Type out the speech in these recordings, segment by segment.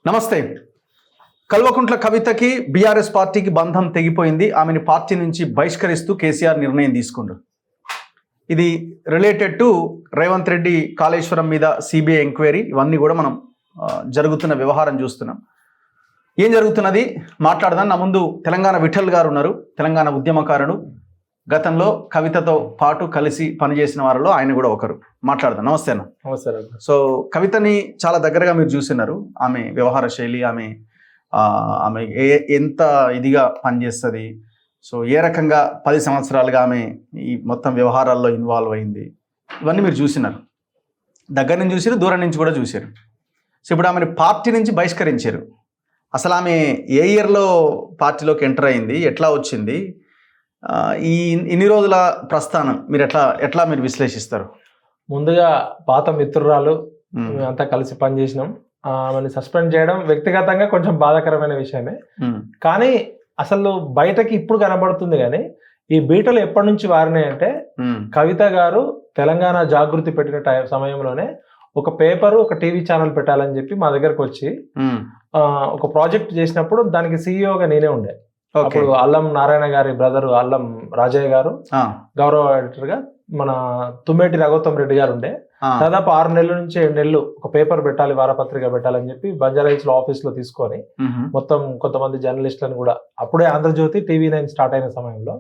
నమస్తే. కల్వకుంట్ల కవితకి బీఆర్ఎస్ పార్టీకి బంధం తెగిపోయింది. ఆమెను పార్టీ నుంచి బహిష్కరిస్తూ కేసీఆర్ నిర్ణయం తీసుకుండు. ఇది రిలేటెడ్ టు రేవంత్ రెడ్డి కాళేశ్వరం మీద సిబిఐ ఎంక్వైరీ, ఇవన్నీ కూడా మనం జరుగుతున్న వ్యవహారం చూస్తున్నాం. ఏం జరుగుతున్నది మాట్లాడదాం. నా ముందు తెలంగాణ విఠల్ గారు ఉన్నారు, తెలంగాణ ఉద్యమకారుడు. గతంలో కవితతో పాటు కలిసి పనిచేసిన వారిలో ఆయన కూడా ఒకరు. మాట్లాడదాం. నమస్తే అన్న. నమస్తే. సో కవితని చాలా దగ్గరగా మీరు చూసినారు. ఆమె వ్యవహార శైలి, ఆమె ఎంత ఇదిగా పనిచేస్తుంది, సో ఏ రకంగా 10 సంవత్సరాలుగా ఆమె ఈ మొత్తం వ్యవహారాల్లో ఇన్వాల్వ్ అయింది, ఇవన్నీ మీరు చూసినారు. దగ్గర నుంచి చూసారు, దూరం నుంచి కూడా చూశారు. సో ఇప్పుడు ఆమెను పార్టీ నుంచి బహిష్కరించారు. అసలు ఆమె ఏ ఇయర్లో పార్టీలోకి ఎంటర్ అయింది, ఎట్లా వచ్చింది, ఈ ఇన్ని రోజుల ప్రస్థానం మీరు ఎట్లా మీరు విశ్లేషిస్తారు? ముందుగా పాత మిత్రురాలు, మేమంతా కలిసి పనిచేసినాం. ఆమెను సస్పెండ్ చేయడం వ్యక్తిగతంగా కొంచెం బాధాకరమైన విషయమే. కానీ అసలు బయటకి ఇప్పుడు కనబడుతుంది. కానీ ఈ బీటలు ఎప్పటి నుంచి వారినాయంటే, కవిత గారు తెలంగాణ జాగృతి పెట్టిన సమయంలోనే ఒక పేపరు, ఒక టీవీ ఛానల్ పెట్టాలని చెప్పి మా దగ్గరకు వచ్చి ఒక ప్రాజెక్ట్ చేసినప్పుడు దానికి సీఈఓగా నేనే ఉండే. అప్పుడు అల్లం నారాయణ గారి బ్రదరు అల్లం రాజయ్య గారు గౌరవ ఎడిటర్ గా, మన తుమ్మేటి రఘోత్తమ్ రెడ్డి గారు ఉండే. దాదాపు 6 నెలల నుంచి 7 నెలలు ఒక పేపర్ పెట్టాలి, వారపత్రిక పెట్టాలని చెప్పి బంజారాహిల్స్ లో ఆఫీస్ లో తీసుకొని మొత్తం కొంతమంది జర్నలిస్టులను కూడా, అప్పుడే ఆంధ్రజ్యోతి TV9 స్టార్ట్ అయిన సమయంలో,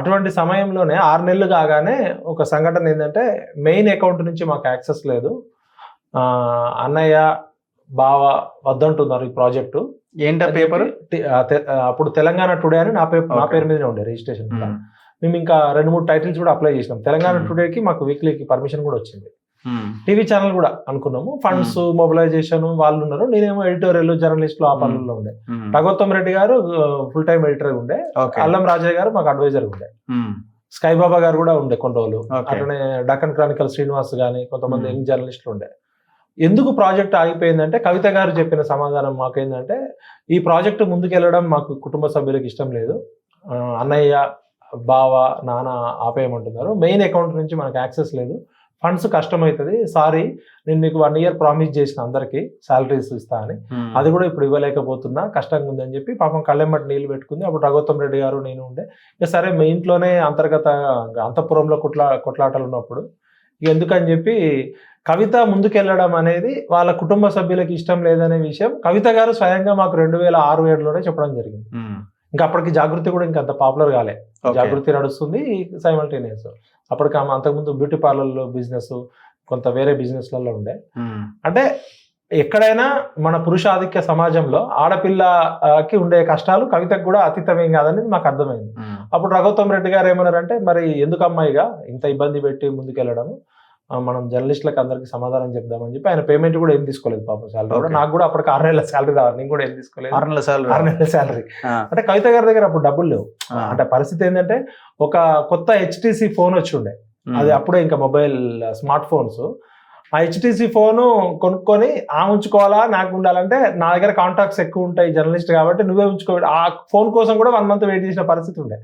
అటువంటి సమయంలోనే 6 నెలలు కాగానే ఒక సంఘటన ఏంటంటే, మెయిన్ అకౌంట్ నుంచి మాకు యాక్సెస్ లేదు, అన్నయ్య బావ వద్దంటున్నారు ఈ ప్రాజెక్టు. ఏంటో పేపర్ అప్పుడు తెలంగాణ టుడే అని నా పేరు మీదనే ఉండే రిజిస్ట్రేషన్. మేము ఇంకా 2-3 టైటిల్స్ కూడా అప్లై చేసినాం. తెలంగాణ టుడేకి మాకు వీక్లీకి పర్మిషన్ కూడా వచ్చింది. టీవీ ఛానల్ కూడా అనుకున్నాము. ఫండ్స్ మొబిలైజేషన్ వాళ్ళు ఉన్నారు, నేనేమో ఎడిటోరియల్ జర్నలిస్టులు ఆ పనుల్లో ఉండే. రఘోత్తమ్ రెడ్డి గారు ఫుల్ టైం ఎడిటర్ ఉండే, అల్లం రాజయ్య గారు మాకు అడ్వైజర్ ఉండే, స్కై బాబా గారు కూడా ఉండే కొన్ని రోజులు. అట్లనే డక్కన్ క్రానికల్ శ్రీనివాస్ గానీ కొంతమంది యంగ్ జర్నలిస్టులు ఉండే. ఎందుకు ప్రాజెక్ట్ ఆగిపోయిందంటే, కవిత గారు చెప్పిన సమాధానం మాకేందంటే, ఈ ప్రాజెక్టు ముందుకెళ్ళడం మాకు కుటుంబ సభ్యులకు ఇష్టం లేదు, అన్నయ్య బావ నాన్న ఆపేయమంటున్నారు, మెయిన్ అకౌంట్ నుంచి మనకు యాక్సెస్ లేదు, ఫండ్స్ కష్టమవుతుంది, సారీ నేను మీకు 1 year ప్రామిస్ చేసిన అందరికి శాలరీస్ ఇస్తా అని, అది కూడా ఇప్పుడు ఇవ్వలేకపోతున్నా, కష్టంగా ఉందని చెప్పి పాపం కళ్ళెమ్మటి నీళ్ళు పెట్టుకుంది. అప్పుడు రఘోత్తమ్ రెడ్డి గారు నేను ఉండే. ఇక సరే మీ ఇంట్లోనే అంతఃపురంలో కొట్లాటలు ఉన్నప్పుడు ఎందుకని చెప్పి కవిత ముందుకెళ్ళడం అనేది వాళ్ళ కుటుంబ సభ్యులకి ఇష్టం లేదనే విషయం కవిత గారు స్వయంగా మాకు 2006-7లోనే చెప్పడం జరిగింది. ఇంకా అప్పటికి జాగృతి కూడా ఇంకా అంత పాపులర్ కాలే, జాగృతి నడుస్తుంది సైమల్టేనియస్. అప్పటికి ఆమె అంతకుముందు బ్యూటీ పార్లర్లో బిజినెస్, కొంత వేరే బిజినెస్లలో ఉండే. అంటే ఎక్కడైనా మన పురుషాధిక్య సమాజంలో ఆడపిల్లకి ఉండే కష్టాలు కవితకు కూడా అతీతమేం కాదని మాకు అర్థమైంది. అప్పుడు రఘోత్తమ్ రెడ్డి గారు ఏమన్నారంటే, మరి ఎందుకు అమ్మాయిగా ఇంత ఇబ్బంది పెట్టి ముందుకెళ్ళడము, మనం జర్నలిస్టులకు అందరికి సమాధానం చెప్దామని చెప్పి ఆయన పేమెంట్ కూడా ఏం తీసుకోలేదు పాపం. శాలరీ కూడా నాకు కూడా అప్పటికి 6 నెలల శాలరీ రావాలి, నేను కూడా ఏం తీసుకోలేదు. 6 నెలల శాలరీ అంటే కవిత గారి దగ్గర అప్పుడు డబ్బులు లేవు. అంటే పరిస్థితి ఏంటంటే, ఒక కొత్త HTC ఫోన్ వచ్చి ఉండే, అది అప్పుడే ఇంకా మొబైల్ స్మార్ట్ ఫోన్స్. ఆ HTC ఫోను కొనుక్కొని ఉంచుకోవాలా, నాకు ఉండాలంటే నా దగ్గర కాంటాక్ట్స్ ఎక్కువ ఉంటాయి జర్నలిస్ట్ కాబట్టి నువ్వే ఉంచుకో, ఆ ఫోన్ కోసం కూడా 1 month వెయిట్ చేసిన పరిస్థితి ఉండే.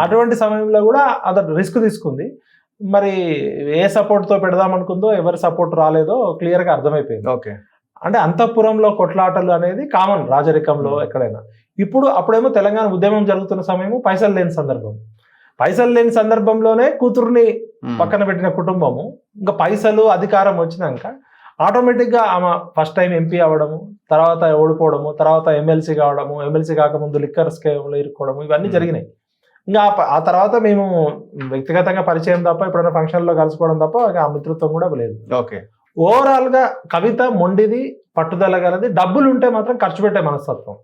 అటువంటి సమయంలో కూడా అది రిస్క్ తీసుకుంది. మరి ఏ సపోర్ట్తో పెడదాం అనుకుందో, ఎవరి సపోర్ట్ రాలేదో క్లియర్గా అర్థమైపోయింది. ఓకే, అంటే అంతఃపురంలో కొట్లాటలు అనేది కామన్ రాజరికంలో ఎక్కడైనా. అప్పుడేమో తెలంగాణ ఉద్యమం జరుగుతున్న సమయము పైసలు లేని సందర్భంలోనే కూతురుని పక్కన పెట్టిన కుటుంబము, ఇంకా పైసలు అధికారం వచ్చినాక ఆటోమేటిక్గా ఆమె ఫస్ట్ టైం MP అవ్వడము, తర్వాత ఓడిపోవడము, తర్వాత ఎమ్మెల్సీ కావడము, ఎమ్మెల్సీ కాకముందు లిక్కర్ స్కేమ్లో ఇరుక్కోవడము, ఇవన్నీ జరిగినాయి. ఇంకా ఆ తర్వాత మేము వ్యక్తిగతంగా పరిచయం తప్ప, ఎప్పుడైనా ఫంక్షన్లో కలుసుకోవడం తప్ప ఆ మిత్రత్వం కూడా లేదు. ఓకే, ఓవరాల్ గా కవిత మొండిది, పట్టుదల గలది, డబ్బులు ఉంటే మాత్రం ఖర్చు పెట్టే మనస్తత్వం.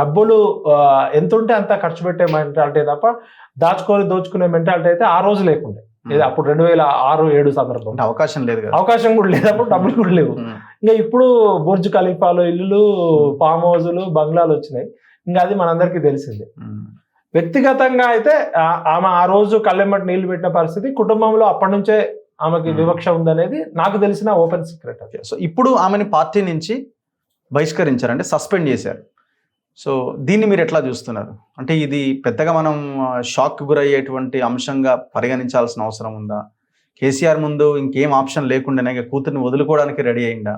డబ్బులు ఎంత ఉంటే అంత ఖర్చు పెట్టే మెంటాలిటీ తప్ప దోచుకునే మెంటాలిటీ అయితే ఆ రోజు లేకుండే. అప్పుడు 2006-7 సందర్భం అవకాశం కూడా లేదు, అప్పుడు డబ్బులు కూడా లేవు. ఇంకా ఇప్పుడు బుర్జ్ ఖలీఫాలో ఇల్లులు, ఫామ్ హౌజులు, బంగ్లాలు వచ్చినాయి. ఇంకా అది మనందరికీ తెలిసిందే. వ్యక్తిగతంగా అయితే ఆమె ఆ రోజు కళ్ళెమ్మటి నీళ్లు పెట్టిన పరిస్థితి, కుటుంబంలో అప్పటి నుంచే ఆమెకి వివక్ష ఉందనేది నాకు తెలిసిన ఓపెన్ సీక్రెట్. సో ఇప్పుడు ఆమెని పార్టీ నుంచి బహిష్కరించారు, అంటే సస్పెండ్ చేశారు. సో దీన్ని మీరు ఎట్లా చూస్తున్నారు? అంటే ఇది పెద్దగా మనం షాక్ గురయ్యేటువంటి అంశంగా పరిగణించాల్సిన అవసరం ఉందా? కేసీఆర్ ముందు ఇంకేం ఆప్షన్ లేకుండానే కూతుర్ని వదులుకోవడానికి రెడీ అయిందా?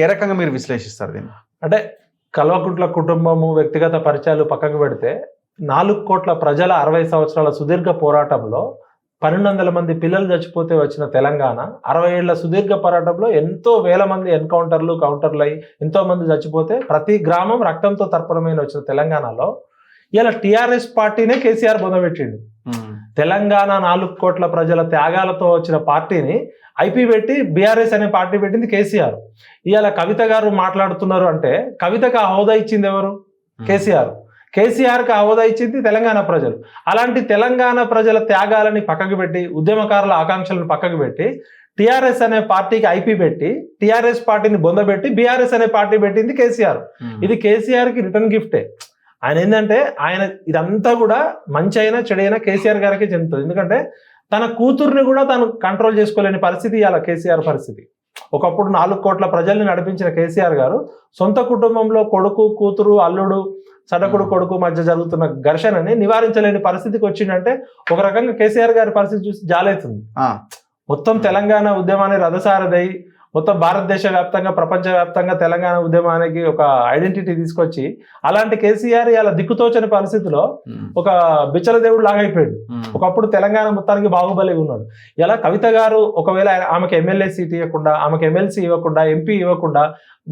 ఏ రకంగా మీరు విశ్లేషిస్తారు దీన్ని? అంటే కల్వకుంట్ల కుటుంబము వ్యక్తిగత పరిచయాలు పక్కకు పెడితే 4 కోట్ల ప్రజల 60 సంవత్సరాల సుదీర్ఘ పోరాటంలో 1200 మంది పిల్లలు చచ్చిపోతే వచ్చిన తెలంగాణ, 60 ఏళ్ల సుదీర్ఘ పోరాటంలో ఎంతో వేల మంది ఎన్కౌంటర్లు కౌంటర్లు అయ్యి ఎంతో మంది చచ్చిపోతే ప్రతి గ్రామం రక్తంతో తర్పణమైన వచ్చిన తెలంగాణలో ఇలా టీఆర్ఎస్ పార్టీనే కేసీఆర్ బొందబెట్టిండు. తెలంగాణ 4 కోట్ల ప్రజల త్యాగాలతో వచ్చిన పార్టీని ఐపీ పెట్టి బీఆర్ఎస్ అనే పార్టీ పెట్టింది కేసీఆర్. ఇవాళ కవిత గారు మాట్లాడుతున్నారు అంటే కవితకు ఆ హోదా ఇచ్చింది ఎవరు? కేసీఆర్. కేసీఆర్కి ఆ హోదా ఇచ్చింది తెలంగాణ ప్రజలు. అలాంటి తెలంగాణ ప్రజల త్యాగాలని పక్కకు పెట్టి, ఉద్యమకారుల ఆకాంక్షలను పక్కకు పెట్టి టీఆర్ఎస్ అనే పార్టీకి ఐపీ పెట్టి టీఆర్ఎస్ పార్టీని బొందబెట్టి బీఆర్ఎస్ అనే పార్టీ పెట్టింది కేసీఆర్. ఇది కేసీఆర్కి రిటర్న్ గిఫ్టే. ఆయన ఏంటంటే ఆయన ఇదంతా కూడా మంచి అయినా చెడైనా కేసీఆర్ గారికి చెందుతుంది. ఎందుకంటే తన కూతుర్ని కూడా తను కంట్రోల్ చేసుకోలేని పరిస్థితి ఇవాళ కేసీఆర్ పరిస్థితి. ఒకప్పుడు 4 కోట్ల ప్రజల్ని నడిపించిన కేసీఆర్ గారు సొంత కుటుంబంలో కొడుకు, కూతురు, అల్లుడు, సడకుడు కొడుకు మధ్య జరుగుతున్న ఘర్షణని నివారించలేని పరిస్థితికి వచ్చిందంటే ఒక రకంగా కేసీఆర్ గారి పరిస్థితి చూసి జాలైతుంది. మొత్తం తెలంగాణ ఉద్యమాన్ని రథసారథై మొత్తం భారతదేశ వ్యాప్తంగా, ప్రపంచ వ్యాప్తంగా తెలంగాణ ఉద్యమానికి ఒక ఐడెంటిటీ తీసుకొచ్చి అలాంటి కేసీఆర్ ఇలా దిక్కుతోచని పరిస్థితిలో ఒక బిచ్చల దేవుడు లాగా అయిపోయాడు. ఒకప్పుడు తెలంగాణ మొత్తానికి బాహుబలిగా ఉన్నాడు. ఇలా కవిత గారు ఒకవేళ ఆమెకు ఎమ్మెల్యే సీట్ ఇవ్వకుండా, ఆమెకు ఎమ్మెల్సీ ఇవ్వకుండా, ఎంపీ ఇవ్వకుండా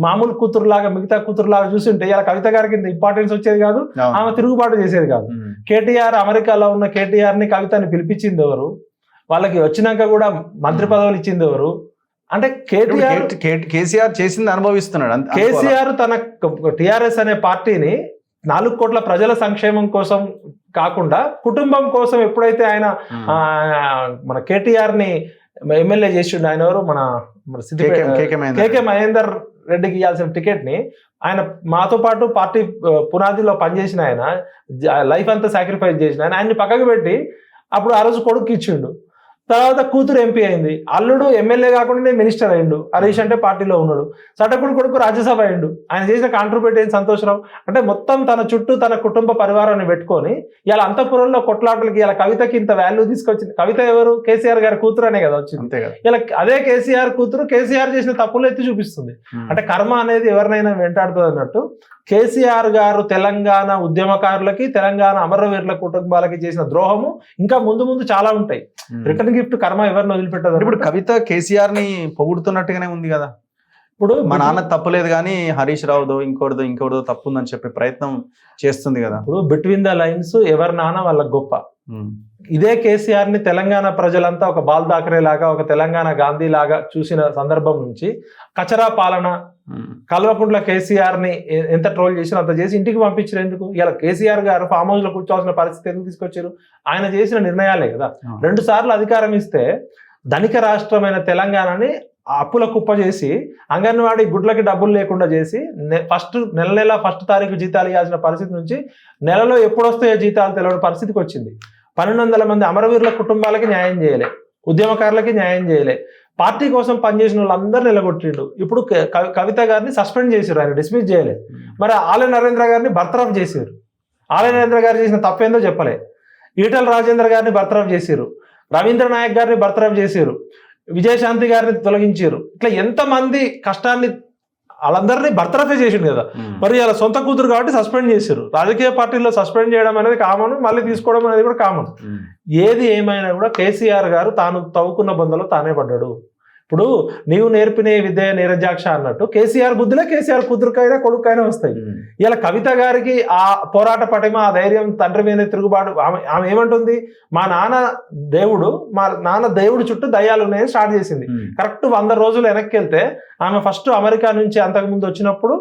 మామూలు కూతురులాగా మిగతా కూతురులాగా చూస్తుంటే ఇలా కవిత గారికి ఇంత ఇంపార్టెన్స్ వచ్చేది కాదు, ఆమె తిరుగుబాటు చేసేది కాదు. కేటీఆర్ అమెరికాలో ఉన్న కేటీఆర్ ని కవితని పిలిపించింది ఎవరు? వాళ్ళకి వచ్చినాక కూడా మంత్రి పదవులు ఇచ్చింది ఎవరు? అంటే కేసీఆర్ చేసింది అనుభవిస్తున్నాడు. కేసీఆర్ తన టిఆర్ఎస్ అనే పార్టీని 4 కోట్ల ప్రజల సంక్షేమం కోసం కాకుండా కుటుంబం కోసం ఎప్పుడైతే ఆయన మన కేటీఆర్ ని ఎమ్మెల్యే చేసిండు, ఆయన ఎవరు మన కేకే మహేందర్ రెడ్డికి ఇవ్వాల్సిన టికెట్ ని ఆయన మాతో పాటు పార్టీ పునాదిలో పనిచేసిన ఆయన, లైఫ్ అంతా సాక్రిఫైస్ చేసిన ఆయన, ఆయన్ని పక్కకు పెట్టి అప్పుడు ఆ రోజు కొడుకు ఇచ్చిండు. తర్వాత కూతురు ఎంపీ అయింది, అల్లుడు ఎమ్మెల్యే కాకుండా మినిస్టర్ అయిండు, హరీష్ అంటే పార్టీలో ఉన్నాడు, సటకుడు కొడుకు రాజ్యసభ అయిండు. ఆయన చేసిన కాంట్రిబ్యూట్ ఏంటి సంతోషరావు అంటే మొత్తం తన చుట్టూ తన కుటుంబ పరివారాన్ని పెట్టుకొని ఇలా అంతఃపురంలో కొట్లాటలకి ఇలా కవితకి ఇంత వాల్యూ తీసుకొచ్చింది. కవిత ఎవరు? కేసీఆర్ గారి కూతురు అనే కదా వచ్చింది. ఇలా అదే కేసీఆర్ కూతురు కేసీఆర్ చేసిన తప్పులు ఎత్తి చూపిస్తుంది. అంటే కర్మ అనేది ఎవరినైనా వెంటాడుతుంది అన్నట్టు కేసీఆర్ గారు తెలంగాణ ఉద్యమకారులకి, తెలంగాణ అమరవీరుల కుటుంబాలకి చేసిన ద్రోహము ఇంకా ముందు ముందు చాలా ఉంటాయి. రిటర్న్ గిఫ్ట్ కర్మ ఎవరిని వదిలిపెట్టదు. ఇప్పుడు కవిత కేసీఆర్ ని పొగుడుతున్నట్టుగానే ఉంది కదా. ఇప్పుడు మా నాన్న తప్పులేదు కానీ హరీష్ రావుదో ఇంకోటిదో తప్పు ఉందని చెప్పే ప్రయత్నం చేస్తుంది కదా. ఇప్పుడు బిట్వీన్ ద లైన్స్ ఎవరి నాన్న వాళ్ళ గొప్ప. ఇదే కేసీఆర్ ని తెలంగాణ ప్రజలంతా ఒక బాల్ దాకరే లాగా, ఒక తెలంగాణ గాంధీ లాగా చూసిన సందర్భం నుంచి కచరా పాలన, కల్వకుంట్ల కేసీఆర్ ని ఎంత ట్రోల్ చేసినా అంత చేసి ఇంటికి పంపించారు. ఎందుకు? ఇలా కేసీఆర్ గారు ఫామ్ హౌస్ లో కూర్చోవాల్సిన పరిస్థితి ఎందుకు తీసుకొచ్చారు? ఆయన చేసిన నిర్ణయాలే కదా. 2 సార్లు అధికారం ఇస్తే ధనిక రాష్ట్రమైన తెలంగాణని అప్పుల కుప్ప చేసి, అంగన్వాడీ గుడ్లకి డబ్బులు లేకుండా చేసి, నెల ఫస్ట్ తారీఖు జీతాలు ఇవ్వాల్సిన పరిస్థితి నుంచి నెలలో ఎప్పుడు వస్తాయో జీతాలు తెలియని పరిస్థితికి వచ్చింది. 1200 మంది అమరవీరుల కుటుంబాలకి న్యాయం చేయలే, ఉద్యమకారులకి న్యాయం చేయలే, పార్టీ కోసం పనిచేసిన వాళ్ళందరూ నిలగొట్టిండు. ఇప్పుడు కవిత గారిని సస్పెండ్ చేశారు, ఆయన డిస్మిస్ చేయలే. మరి ఆలయ నరేంద్ర గారిని బర్తరఫ్ చేశారు. ఆలయ నరేంద్ర గారు చేసిన తప్పేందో చెప్పలే. ఈటల రాజేందర్ గారిని బర్తరఫ్ చేశారు, రవీంద్ర నాయక్ గారిని బర్తరఫ్ చేశారు, విజయశాంతి గారిని తొలగించారు. ఇట్లా ఎంతమంది కష్టాన్ని వాళ్ళందరినీ బర్తరఫే చేసిండు కదా. మరి అలా సొంత కూతురు కాబట్టి సస్పెండ్ చేశారు. రాజకీయ పార్టీల్లో సస్పెండ్ చేయడం అనేది కామన్, మళ్ళీ తీసుకోవడం అనేది కూడా కామన్. ఏది ఏమైనా కూడా కేసీఆర్ గారు తాను తవ్వుకున్న బొందలో తానే పడ్డాడు. ఇప్పుడు నీవు నేర్పిన విద్య నీరజాక్ష అన్నట్టు కేసీఆర్ బుద్ధిలో కేసీఆర్ కూతురుకైనా కొడుకైనా వస్తాయి. ఇలా కవిత గారికి ఆ పోరాట పటిమ, ఆ ధైర్యం, తండ్రి మీద తిరుగుబాటు, ఆమె ఏమంటుంది? మా నాన్న దేవుడు చుట్టూ దయ్యాలు ఉన్నాయని స్టార్ట్ చేసింది. కరెక్ట్ 100 రోజులు వెనక్కి వెళ్తే ఆమె ఫస్ట్ అమెరికా నుంచి అంతకుముందు వచ్చినప్పుడు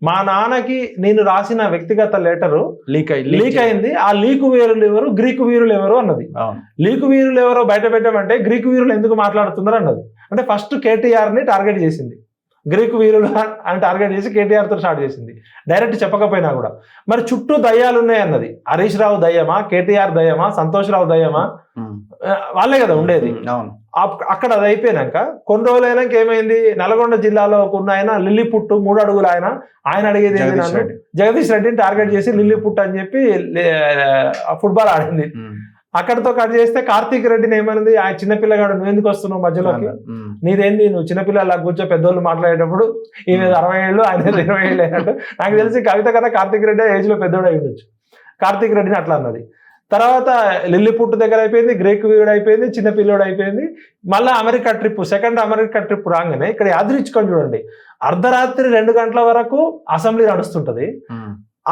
మా నాన్నకి నేను రాసిన వ్యక్తిగత లెటరు లీక్ అయింది. ఆ లీకు వీరులు ఎవరు, గ్రీకు వీరులు ఎవరు అన్నది. లీకు వీరులు ఎవరో బయట పెట్టమంటే గ్రీకు వీరులు ఎందుకు మాట్లాడుతున్నారు అన్నది. అంటే ఫస్ట్ కేటీఆర్ ని టార్గెట్ చేసింది, గ్రీకు వీరులు అని టార్గెట్ చేసి కేటీఆర్ తో స్టార్ట్ చేసింది, డైరెక్ట్ చెప్పకపోయినా కూడా. మరి చుట్టూ దయ్యాలు ఉన్నాయి అన్నది. హరీష్ రావు దయ్యమా, కేటీఆర్ దయ్యమా, సంతోష్ రావు దయ్యమా? వాళ్ళే కదా ఉండేది. అక్కడ అది అయిపోయినాక కొన్ని రోజులు అయినాక ఏమైంది? నల్గొండ జిల్లాలో ఉన్న ఆయన లిల్లీపుట్టు 3 అడుగులు ఆయన అడిగేది ఏంటి? నన్ను జగదీష్ రెడ్డిని టార్గెట్ చేసి లిల్లీపుట్టు అని చెప్పి ఫుట్బాల్ ఆడింది. అక్కడితో కట్ చేస్తే కార్తీక్ రెడ్డిని ఏమన్నది, ఆ చిన్నపిల్లగాడు నువ్వు ఎందుకు వస్తున్నావు మధ్యలోకి, నీదేంది నువ్వు చిన్నపిల్లలా కూర్చో పెద్దోళ్ళు మాట్లాడేటప్పుడు ఈయన 60 ఏళ్ళు ఆయన 20 ఏళ్ళు అన్నట్టు. నాకు తెలిసి కవిత కన్నా కార్తీక్ రెడ్డి ఏజ్ లో పెద్దోడు అయి ఉండొచ్చు. కార్తీక్ రెడ్డిని అట్లా అన్నది. తర్వాత లిల్లీపుట్టు దగ్గర అయిపోయింది, గ్రేక్ వీడు అయిపోయింది, చిన్నపిల్లోడు అయిపోయింది. మళ్ళీ America trip, second America trip రాగానే ఇక్కడ యాదృచ్ఛికం చూడండి, అర్ధరాత్రి 2 గంటల వరకు అసెంబ్లీ నడుస్తుంటది.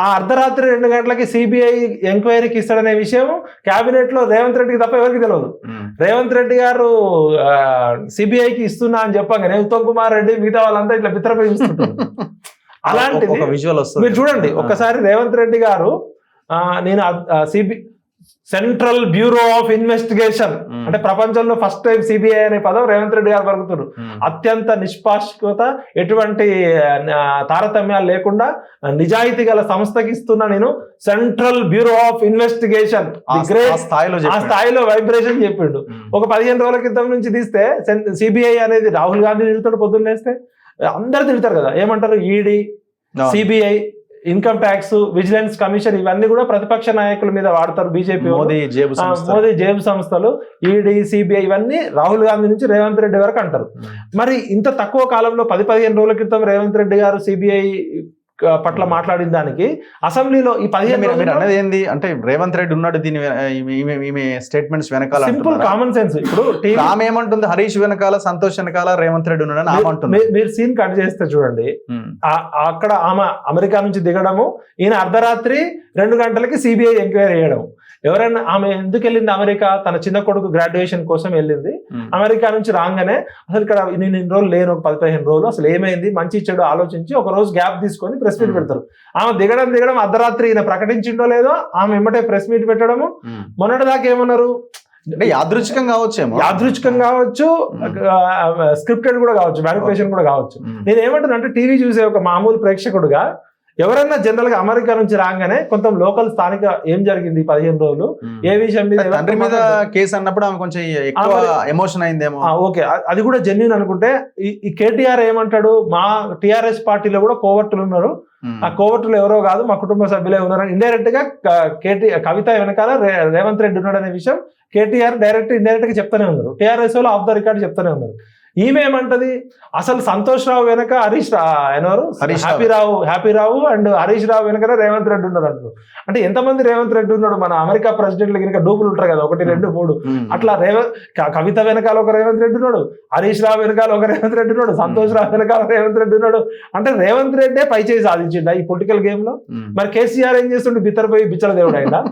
ఆ అర్ధరాత్రి 2 గంటలకి సిబిఐ ఎంక్వైరీకి ఇస్తాడనే విషయం కేబినెట్ లో రేవంత్ రెడ్డికి తప్ప ఎవరికి తెలియదు. రేవంత్ రెడ్డి గారు సిబిఐకి ఇస్తున్నా అని చెప్పగానే ఉత్తమ్ కుమార్ రెడ్డి మిగతా వాళ్ళంతా ఇట్లా బిత్తరపై చూస్తుంటారు. అలాంటిది మీరు చూడండి ఒక్కసారి రేవంత్ రెడ్డి గారు నేను సెంట్రల్ బ్యూరో ఆఫ్ ఇన్వెస్టిగేషన్ అంటే ప్రపంచంలో ఫస్ట్ టైం సిబిఐ అనే పదం రేవంత్ రెడ్డి గారు పలుకుతున్నారు. అత్యంత నిష్పాక్షికత, ఎటువంటి తారతమ్యాలు లేకుండా నిజాయితీ గల సంస్థకి ఇస్తున్నా నేను సెంట్రల్ బ్యూరో ఆఫ్ ఇన్వెస్టిగేషన్, ఆ స్థాయిలో వైబ్రేషన్ చెప్పిండు. ఒక 15 రోజుల క్రితం నుంచి తీస్తే సిబిఐ అనేది రాహుల్ గాంధీ తిడతాడు, పొద్దున్న లేస్తే అందరు తిడతారు కదా, ఏమంటారు ED, CBI, income tax, vigilance commission, ఇవన్నీ కూడా ప్రతిపక్ష నాయకుల మీద వాడతారు. బీజేపీ మోదీ జేబు సంస్థలు, ఈడీ, సిబిఐ ఇవన్నీ రాహుల్ గాంధీ నుంచి రేవంత్ రెడ్డి వరకు అంటారు. మరి ఇంత తక్కువ కాలంలో 10-15 రోజుల క్రితం రేవంత్ రెడ్డి గారు సిబిఐ పట్ల మాట్లాడిన దానికి అసెంబ్లీలో ఈ 15 అనేది ఏంది అంటే రేవంత్ రెడ్డి ఉన్నాడు దీని స్టేట్మెంట్స్ వెనకాల, సింపుల్ కామన్ సెన్స్. ఇప్పుడు ఆమె ఏమంటుంది, హరీష్ వెనకాల, సంతోష్ వెనకాల రేవంత్ రెడ్డి ఉన్నాడని ఆమె అంటుంది. మీరు సీన్ కట్ చేస్తే చూడండి, అక్కడ ఆమె అమెరికా నుంచి దిగడము, ఈయన అర్ధరాత్రి 2 గంటలకి సిబిఐ ఎంక్వైరీ చేయడం. ఎవరైనా ఆమె ఎందుకు వెళ్ళింది అమెరికా, తన చిన్న కొడుకు గ్రాడ్యుయేషన్ కోసం వెళ్ళింది. అమెరికా నుంచి రాగానే అసలు ఇక్కడ నేను ఇన్ని రోజులు లేను, ఒక 10-15 రోజులు, అసలు ఏమైంది మంచి చెడు ఆలోచించి ఒక రోజు గ్యాప్ తీసుకొని ప్రెస్ మీట్ పెడతారు. ఆమె దిగడం అర్ధరాత్రి ఈయన ప్రకటించిండో లేదో ఆమె వెంబటే ప్రెస్ మీట్ పెట్టడము. మొన్నటిదాకా ఏమన్నారు, యాదృచ్ఛికం కావచ్చు, స్క్రిప్టెడ్ కూడా కావచ్చు, మ్యానిపులేషన్ కూడా కావచ్చు. నేను ఏమంటున్నా అంటే టీవీ చూసే ఒక మామూలు ప్రేక్షకుడుగా ఎవరైనా జనరల్ గా అమెరికా నుంచి రాగానే కొంత లోకల్ స్థానిక ఏం జరిగింది 15 రోజులు, ఏ విషయం మీద కేసు అన్నప్పుడు ఆమె కొంచెం ఎక్కువ ఎమోషన్ అయిందేమో, ఓకే అది కూడా జెన్యూన్ అనుకుంటే, ఈ కేటీఆర్ ఏమంటాడు, మా టిఆర్ఎస్ పార్టీలో కూడా కోవర్టులు ఉన్నారు, ఆ కోవర్టులు ఎవరో కాదు మా కుటుంబ సభ్యులే ఉన్నారని ఇండైరెక్ట్ గా కవిత వెనకాల రేవంత్ రెడ్డి ఉన్నాడు అనే విషయం కేటీఆర్ ఇండైరెక్ట్ గా చెప్తానే ఉన్నారు. టిఆర్ఎస్ వాళ్ళు ఆఫ్ ద రికార్డ్ చెప్తానే ఉన్నారు. ఈమె ఏమంటది, అసలు సంతోష్ రావు వెనక happy Rao and Harish Rao వెనక రేవంత్ రెడ్డి ఉన్నారు అంటారు. అంటే ఎంతమంది రేవంత్ రెడ్డి ఉన్నాడు, మన అమెరికా ప్రెసిడెంట్లు కనుక డూపులు ఉంటారు కదా, 1, 2, 3 అట్లా కవిత వెనకాల ఒక రేవంత్ రెడ్డి ఉన్నాడు, హరీష్ రావు వెనకాల ఒక రేవంత్ రెడ్డి ఉన్నాడు, సంతోష్ రావు వెనకాల రేవంత్ రెడ్డి ఉన్నాడు. అంటే రేవంత్ రెడ్డే పై చేయి సాధించిండ ఈ పొలిటికల్ గేమ్ లో. మరి కేసీఆర్ ఏం చేస్తుండే, బిత్తరపోయి బిచ్చల దేవుడు అయినా.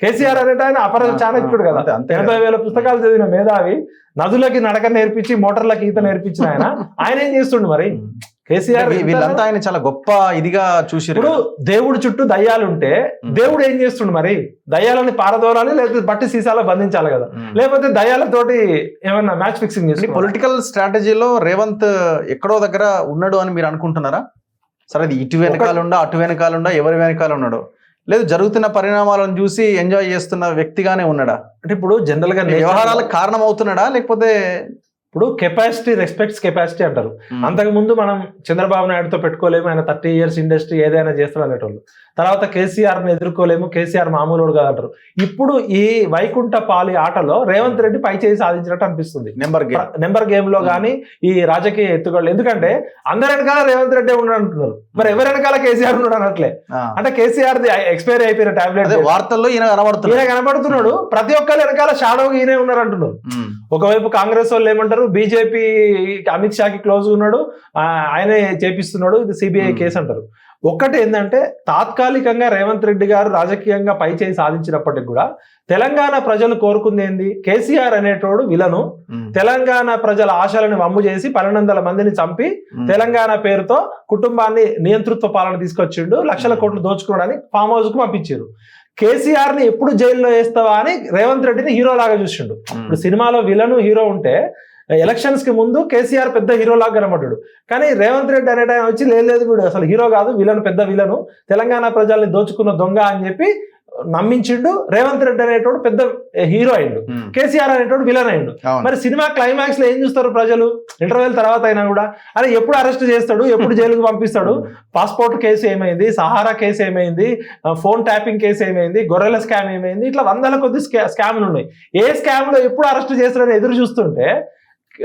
కేసీఆర్ అనేట ఆయన అపర చాణక్యుడు కదా, 80,000 పుస్తకాలు చదివిన మేధావి, నదులకి నడక నేర్పించి మోటార్లకి ఈత నేర్పించిన ఆయన ఏం చేస్తుండు మరి? కేసీఆర్ వీళ్ళంతా ఆయన చాలా గొప్ప ఇదిగా చూసి, ఇప్పుడు దేవుడి చుట్టూ దయ్యాలుంటే దేవుడు ఏం చేస్తుండు మరి? దయ్యాలని పారదోలాలి, లేకపోతే బట్టి సీసాలో బంధించాలి కదా, లేకపోతే దయ్యాలతోటి ఏమన్నా మ్యాచ్ ఫిక్సింగ్ చేసి. పొలిటికల్ స్ట్రాటజీలో రేవంత్ ఎక్కడో దగ్గర ఉన్నాడు అని మీరు అనుకుంటున్నారా? సరే, అది ఇటు వెనకాలండా అటు వెనకాలండా ఎవరి వెనకాల ఉన్నాడు, లేదు జరుగుతున్న పరిణామాలను చూసి ఎంజాయ్ చేస్తున్న వ్యక్తిగానే ఉన్నాడా? అంటే ఇప్పుడు జనరల్ గా వ్యవహారాలకు కారణం అవుతున్నాడా, లేకపోతే ఇప్పుడు కెపాసిటీ రెస్పెక్ట్స్ కెపాసిటీ అంటారు. అంతకుముందు మనం చంద్రబాబు నాయుడుతో పెట్టుకోలేము, ఆయన 30 years ఇండస్ట్రీ ఏదైనా చేస్తాడు అనేటోళ్ళు. తర్వాత కేసీఆర్ని ఎదుర్కోలేము, కేసీఆర్ మామూలు కాదంటారు. ఇప్పుడు ఈ వైకుంఠ పాలి ఆటలో రేవంత్ రెడ్డి పై చేసి సాధించినట్టు అనిపిస్తుంది నెంబర్ గేమ్ లో కానీ ఈ రాజకీయ ఎత్తుగడలు. ఎందుకంటే అందరి వెనకాల రేవంత్ రెడ్డి ఉన్నాడు అంటున్నారు, మరి ఎవరి వెనకాల కేసీఆర్ ఉన్నాడు అనట్లే. అంటే కేసీఆర్ ఎక్స్పైరీ అయిపోయిన టాబ్లెట్ వార్తల్లో ఈయన కనబడుతున్నాడు, ప్రతి ఒక్కరు వెనకాల షాడోగా ఈయనే ఉన్నారు అంటున్నారు. ఒకవైపు కాంగ్రెస్ వాళ్ళు ఏమంటారు, బీజేపీ అమిత్ షాకి క్లోజ్ ఉన్నాడు, ఆయనే చేపిస్తున్నాడు, ఇది సిబిఐ కేసు అంటారు. ఒక్కటి ఏంటంటే తాత్కాలికంగా రేవంత్ రెడ్డి గారు రాజకీయంగా పై చేయి సాధించినప్పటికి కూడా తెలంగాణ ప్రజలు కోరుకుంది ఏంది, కేసీఆర్ అనేటోడు విలను తెలంగాణ ప్రజల ఆశలను వమ్ము చేసి 1200 మందిని చంపి తెలంగాణ పేరుతో కుటుంబాన్ని నియంతృత్వ పాలన తీసుకొచ్చిండు, లక్షల కోట్లు దోచుకోవడానికి ఫామ్ హౌస్ కు పంపించారు. కేసీఆర్ ని ఎప్పుడు జైల్లో వేస్తావా అని రేవంత్ రెడ్డిని హీరో లాగా చూసిండు. ఇప్పుడు సినిమాలో విలను హీరో ఉంటే ఎలక్షన్స్ కి ముందు కేసీఆర్ పెద్ద హీరో లాగా కనబడ్డాడు, కానీ రేవంత్ రెడ్డి అనే టైం వచ్చి లేదు వీడు అసలు హీరో కాదు, విలను, పెద్ద విలను, తెలంగాణ ప్రజల్ని దోచుకున్న దొంగ అని చెప్పి నమ్మించిండు. రేవంత్ రెడ్డి అనేటోడు పెద్ద హీరో అయిండు, కేసీఆర్ అనేటోడు విలన్ అయిండు. మరి సినిమా క్లైమాక్స్ లో ఏం చూస్తారు ప్రజలు? ఇంటర్వెల్ తర్వాత అయినా కూడా అరే ఎప్పుడు అరెస్ట్ చేస్తాడు, ఎప్పుడు జైలుకు పంపిస్తాడు, పాస్పోర్ట్ కేసు ఏమైంది, సహారా కేసు ఏమైంది, ఫోన్ ట్యాపింగ్ కేసు ఏమైంది, గొర్రెల స్కామ్ ఏమైంది, ఇట్లా వందల కొద్ది స్కామ్లు ఉన్నాయి. ఏ స్కామ్ లో ఎప్పుడు అరెస్ట్ చేస్తాడని ఎదురు చూస్తుంటే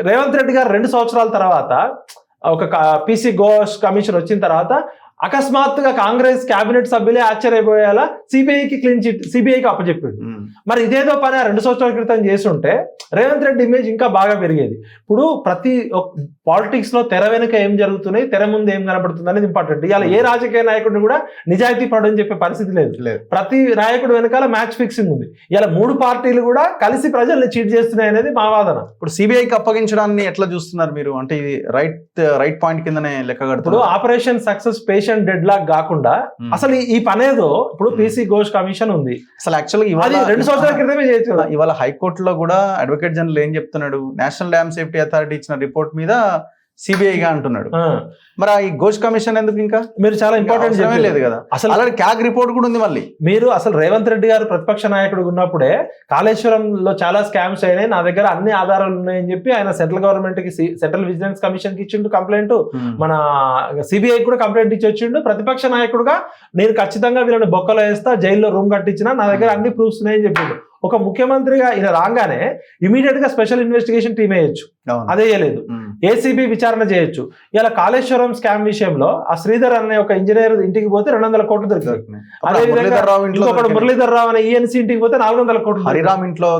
రేవంత్ రెడ్డి గారు 2 సంవత్సరాల తర్వాత ఒక పీసీ ఘోష్ కమిషన్ వచ్చిన తర్వాత అకస్మాత్తుగా కాంగ్రెస్ కేబినెట్ సభ్యులే ఆశ్చర్యపోయేలా సిబిఐకి అప్పచెప్పాడు. మరి ఇదేదో పని 2 సంవత్సరాల క్రితం చేస్తుంటే రేవంత్ రెడ్డి ఇమేజ్ ఇంకా బాగా పెరిగేది. ఇప్పుడు ప్రతి పాలిటిక్స్ లో తెర వెనుక ఏం జరుగుతున్నాయి, తెర ముందు ఏం కనబడుతుంది అనేది ఇంపార్టెంట్. ఇలా ఏ రాజకీయ నాయకుడిని కూడా నిజాయితీ పడని చెప్పే పరిస్థితి లేదు. ప్రతి నాయకుడు వెనకాల మ్యాచ్ ఫిక్సింగ్ ఉంది. ఇలా 3 పార్టీలు కూడా కలిసి ప్రజల్ని చీట్ చేస్తున్నాయి అనేది మా వాదన. ఇప్పుడు సిబిఐకి అప్పగించడాన్ని ఎట్లా చూస్తున్నారు మీరు? అంటే ఇది రైట్ పాయింట్ కిందనే లెక్క కడుతుంది. ఇప్పుడు ఆపరేషన్ సక్సెస్ పేషెంట్ డెడ్ లాక్ కాకుండా అసలు ఈ పనేదో ఇప్పుడు పీసీ ఘోష్ కమిషన్ ఉంది. అసలు యాక్చువల్గా ఇవాళ 2 సంవత్సరాల క్రితమే చేయొచ్చు. ఇవాళ హైకోర్టులో కూడా అడ్వకేట్ జనరల్ ఏం చెప్తున్నాడు, నేషనల్ డ్యామ్ సేఫ్టీ అథారిటీ ఇచ్చిన రిపోర్ట్ మీద సిబిఐగా అంటున్నాడు. మరి ఈ ఘోష్ కమిషన్ ఎందుకు? ఇంకా మీరు చాలా ఇంపార్టెంట్ లేదు కదా అసలు. అలాంటి క్యాగ్ రిపోర్ట్ కూడా ఉంది. మళ్ళీ మీరు అసలు రేవంత్ రెడ్డి గారు ప్రతిపక్ష నాయకుడు ఉన్నప్పుడే కాళేశ్వరంలో చాలా స్కామ్స్ అయినాయి, నా దగ్గర అన్ని ఆధారాలు ఉన్నాయని చెప్పి ఆయన సెంట్రల్ గవర్నమెంట్ కి, సెంట్రల్ విజిలెన్స్ కమిషన్ కి ఇచ్చిండు కంప్లైంట్, మన సిబిఐ కూడా కంప్లైంట్ ఇచ్చి వచ్చిండు. ప్రతిపక్ష నాయకుడుగా నేను ఖచ్చితంగా వీళ్ళని బొక్కలో వేస్తా, జైల్లో రూమ్ కట్టించిన, నా దగ్గర అన్ని ప్రూఫ్స్ ఉన్నాయని చెప్పిండు. ఒక ముఖ్యమంత్రిగా ఈయన రాగానే ఇమీడియట్ గా స్పెషల్ ఇన్వెస్టిగేషన్ టీమ్ వేయొచ్చు, అదే చేయలేదు. ఏసీబీ విచారణ చేయొచ్చు. ఇలా కాళేశ్వరం స్కామ్ విషయంలో ఆ శ్రీధర్ అనే ఒక ఇంజనీర్ ఇంటికి పోతే 200 కోట్లు దొరికింది. అదేవిధంగా ఇంకొకటి మురళీధర్ రావు అనే ఈఎన్సీ ఇంటికి పోతే 400 కోట్లు. హరిరామ్ ఇంట్లో